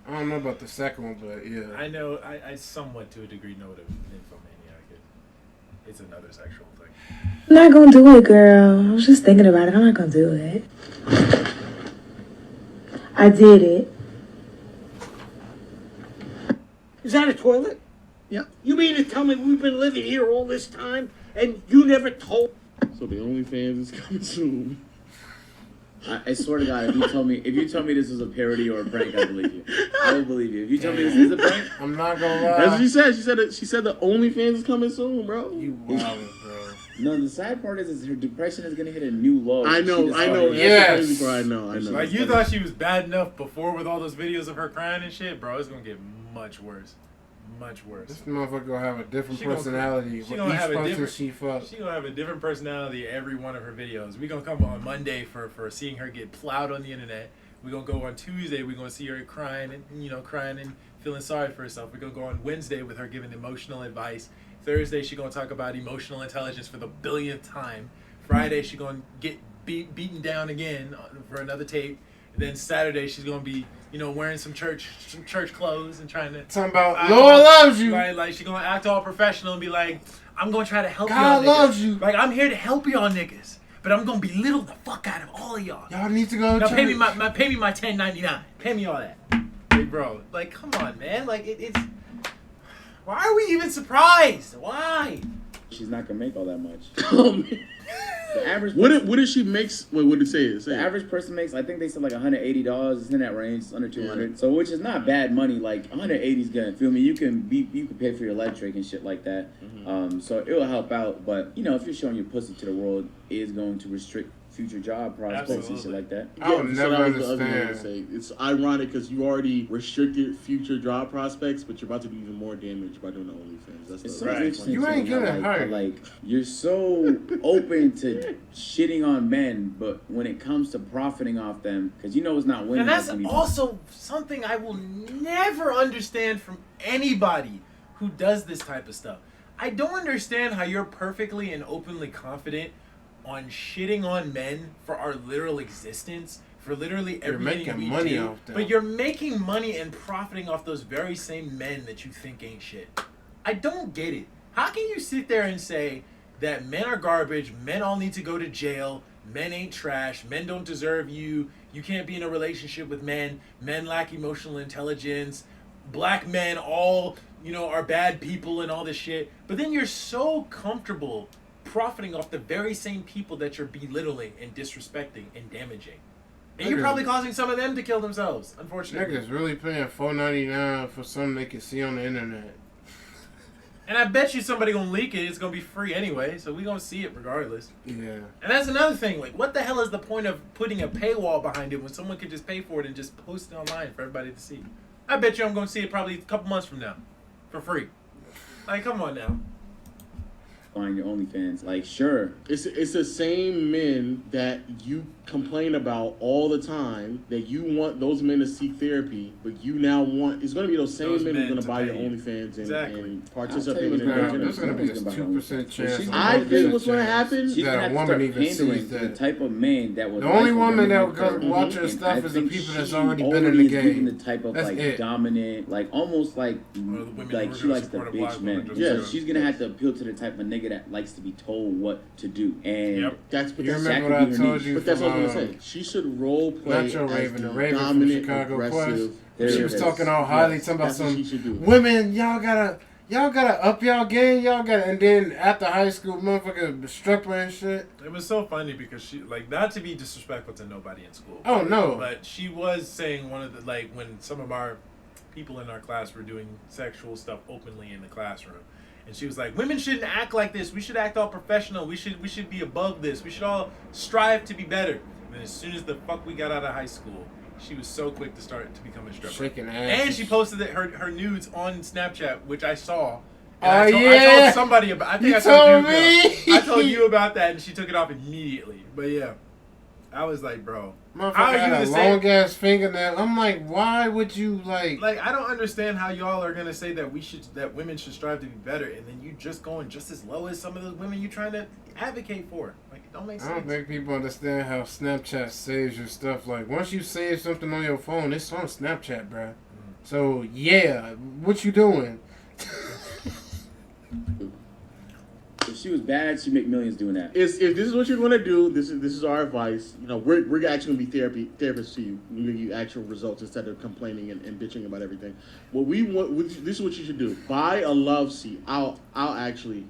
I don't know about the second one, but yeah. I know, I somewhat to a degree know what a nymphomaniac is. It's another sexual thing. I'm not gonna do it, girl. I was just thinking about it. I'm not gonna do it. I did it. Is that a toilet? Yeah. You mean to tell me we've been living here all this time and you never told? So the OnlyFans is coming soon. I swear to God, if you tell me this was a parody or a prank, I believe you. I will believe you. If you tell me this is a prank, I'm not gonna lie. That's what she said. She said the OnlyFans is coming soon, bro. You wildin', bro. No, the sad part is her depression is gonna hit a new low. I know. Yes. That's the crazy part. I know. Like, you thought she was bad enough before with all those videos of her crying and shit, bro. It's gonna get much worse. Much worse. This motherfucker gonna have a different personality. She gonna have a different. She fuck. She gonna have a different personality every one of her videos. We gonna come on Monday for seeing her get plowed on the internet. We gonna go on Tuesday. We gonna see her crying and feeling sorry for herself. We gonna go on Wednesday with her giving emotional advice. Thursday she gonna talk about emotional intelligence for the billionth time. Friday she gonna get beaten down again for another tape. And then Saturday she's gonna be wearing some church clothes and trying to talking about Lord loves you. Right, like she gonna act all professional and be like, I'm gonna try to help God y'all. God loves you. Like, I'm here to help y'all niggas, but I'm gonna belittle the fuck out of all of y'all. Y'all need to go. Now pay me my $10.99. Pay me all that. Hey, bro, like, come on, man. Like, it's. Why are we even surprised? Why? She's not gonna make all that much. Oh, man. The average. What did she make? Wait, what did it say? The average person makes, I think they said like $180. It's in that range. It's under 200. Yeah. So which is not bad money. Like 180 is good. Feel me? You can pay for your electric and shit like that. Mm-hmm. So it will help out. But if you're showing your pussy to the world, it is going to restrict future job prospects and shit like that. I would never understand. It's ironic because you already restricted future job prospects, but you're about to do even more damage by doing the OnlyFans. That's interesting. You ain't good at her. Like, you're so open to shitting on men, but when it comes to profiting off them, because it's not women. And that's also something I will never understand from anybody who does this type of stuff. I don't understand how you're perfectly and openly confident on shitting on men for our literal existence, for literally everything we money do, off them. but you're making money and profiting off those very same men that you think ain't shit. I don't get it. How can you sit there and say that men are garbage, men all need to go to jail, men ain't trash, men don't deserve you, you can't be in a relationship with men, men lack emotional intelligence, black men all, are bad people and all this shit. But then you're so comfortable profiting off the very same people that you're belittling and disrespecting and damaging. And you're probably causing some of them to kill themselves, unfortunately. Niggas really paying $4.99 for something they can see on the internet. And I bet you somebody gonna leak it. It's gonna be free anyway, so we gonna see it regardless. Yeah. And that's another thing. Like, what the hell is the point of putting a paywall behind it when someone could just pay for it and just post it online for everybody to see? I bet you I'm gonna see it probably a couple months from now, for free. Like, come on now. On your OnlyFans, like, sure. It's the same men that you complain about all the time, that you want those men to seek therapy, but you now want, it's going to be those same men who's going to buy your OnlyFans and participate in it. There's going to be a 2% chance. I think what's going to happen she's that a woman even sees that. The type of man that would. The only woman that would watch her stuff is the people that's already been in the game. The type of dominant, like almost like she likes the bitch men. Yeah, so she's gonna have to appeal to the type of nigga that likes to be told what to do, and that's you remember what I told you. But that's what I'm gonna say. She should role play Not your Raven, the Raven dominant, from Chicago aggressive. Quest. She was talking all highly, talking about some women. Y'all gotta up y'all game. And then after high school, motherfucker struck her and shit. It was so funny because she, like, not to be disrespectful to nobody in school. Oh no! But she was saying one of the, like, when some of our people in our class were doing sexual stuff openly in the classroom. And she was like, women shouldn't act like this. We should act all professional. We should be above this. We should all strive to be better. And then as soon as the fuck we got out of high school, she was so quick to start to become a stripper. Shaking ass. And she posted her nudes on Snapchat, which I saw. I told somebody about. I think you I told me. I told you about that, and she took it off immediately. But yeah, I was like, bro, how are you the long ass fingernail? I'm like, why would you like? Like, I don't understand how y'all are gonna say that women should strive to be better, and then you just going just as low as some of those women you trying to advocate for. Like, it don't make sense. I don't think people understand how Snapchat saves your stuff. Like, once you save something on your phone, it's on Snapchat, bruh. So yeah, what you doing? If she was bad, she'd make millions doing that. If this is what you're going to do, this is our advice. We're actually going to be therapists to you. We give you actual results instead of complaining and bitching about everything. What we want, this is what you should do. Buy a love seat. I'll actually,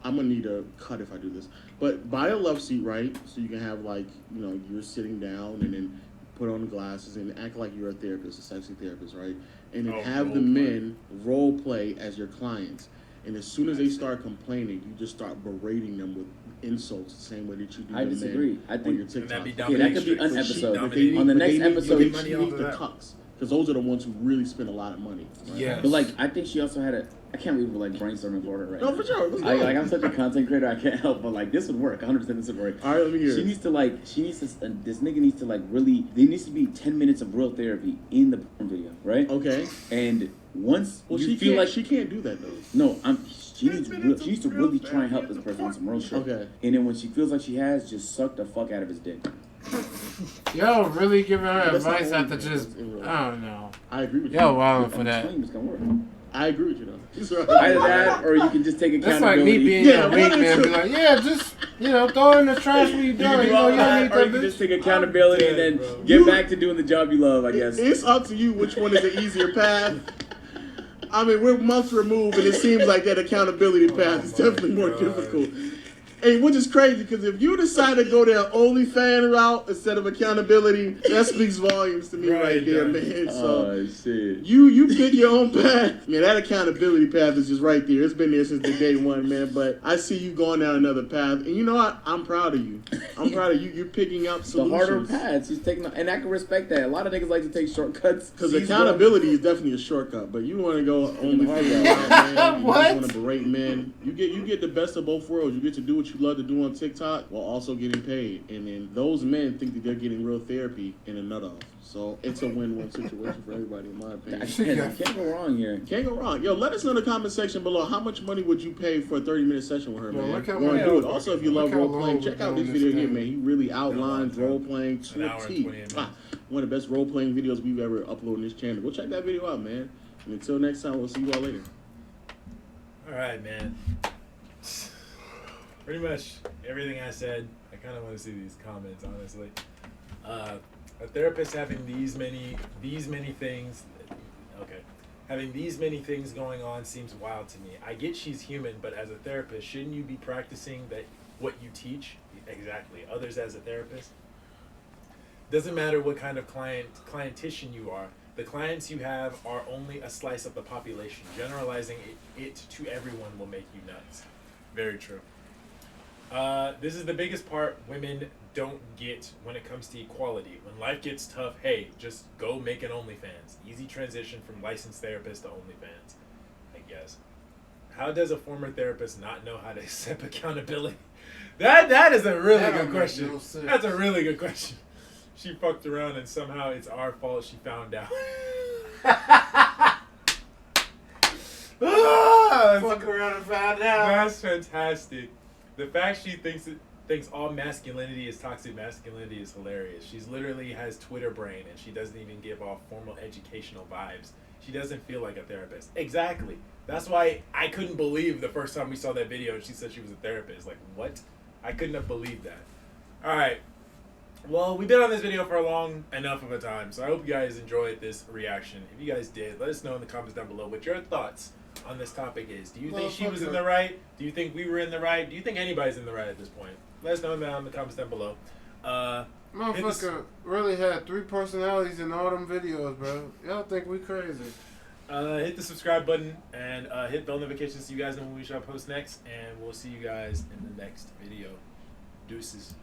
I'm going to need a cut if I do this. But buy a love seat, right? So you can have, like, you're sitting down and then put on the glasses and act like you're a therapist, a sexy therapist, right? And then have the men role play as your clients. And as soon as they start complaining, you just start berating them with insults the same way that you do. I disagree. I think your TikTok. that could be an episode. On the next episode, they need the cucks, because those are the ones who really spend a lot of money. Right? Yeah. But like, I think she also had I can't believe we're like brainstorming for her right now. No, for sure. I'm such a content creator, I can't help but like, this would work. 100% this would work. All right, let me hear it. This nigga needs to like really, there needs to be 10 minutes of real therapy in the porn video, right? Okay. And once she can't do that though. No, she needs to really try and help this person on some real shit. Okay. And then when she feels like she has, just suck the fuck out of his dick. Y'all really giving her advice after just, I don't know. I agree with you. Y'all wilding for that. It's gonna work. I agree with you though. Either that, or you can just take accountability. That's like me being a weak man, be like, yeah, just throw in the trash when you're done. You can just take accountability and then get back to doing the job you love, I guess. It's up to you which one is the easier path. I mean, we're months removed, and it seems like that accountability path is definitely more difficult. And which is crazy, because if you decide to go the OnlyFans route instead of accountability, that speaks volumes to me right there, man. So shit. You pick your own path. Man, that accountability path is just right there. It's been there since the day one, man. But I see you going down another path. And you know what? I'm proud of you. I'm proud of you. You're picking up solutions. The harder paths. He's taking, and I can respect that. A lot of niggas like to take shortcuts. Because accountability is definitely a shortcut. But you want to go OnlyFans route, man. You What? just want to berate men. You get the best of both worlds. You get to do what you love to do on TikTok while also getting paid. And then those men think that they're getting real therapy in a nut off. So it's a win-win situation for everybody, in my opinion. I can't go wrong here. Can't go wrong. Yo, let us know in the comment section below how much money would you pay for a 30-minute session with her, man. Look how Go and long- do it. Also, if you look love how role long playing, we're check out doing this this video here, thing. man. He really outlines role playing to An a hour and T. 28 minutes. One of the best role playing videos we've ever uploaded on this channel. Go check that video out, man. And until next time, we'll see you all later. All right, man. Pretty much everything I said. I kind of want to see these comments, honestly. A therapist having these many things. Okay, Having these many things going on seems wild to me. I get she's human, but as a therapist, shouldn't you be practicing that what you teach? Exactly. Others as a therapist. Doesn't matter what kind of clientician you are. The clients you have are only a slice of the population. Generalizing it to everyone will make you nuts. Very true. This is the biggest part women don't get when it comes to equality. When life gets tough, hey, just go make an OnlyFans. Easy transition from licensed therapist to OnlyFans, I guess. How does a former therapist not know how to accept accountability? That is a really good question. No sense. That's a really good question. She fucked around and somehow it's our fault she found out. Fuck around and find out. That's fantastic. The fact she thinks all masculinity is toxic masculinity is hilarious. She's literally has Twitter brain and she doesn't even give off formal educational vibes. She doesn't feel like a therapist. Exactly. That's why I couldn't believe the first time we saw that video and she said she was a therapist. Like, what? I couldn't have believed that. All right. Well, we've been on this video for a long enough of a time, so I hope you guys enjoyed this reaction. If you guys did, let us know in the comments down below what your thoughts on this topic is. Do you think she was in the right? Do you think we were in the right? Do you think anybody's in the right at this point? Let us know down in the comments down below. Motherfucker really had 3 personalities in all them videos, bro. Y'all think we crazy. Hit the subscribe button and hit bell notifications so you guys know when we shall post next. And we'll see you guys in the next video. Deuces.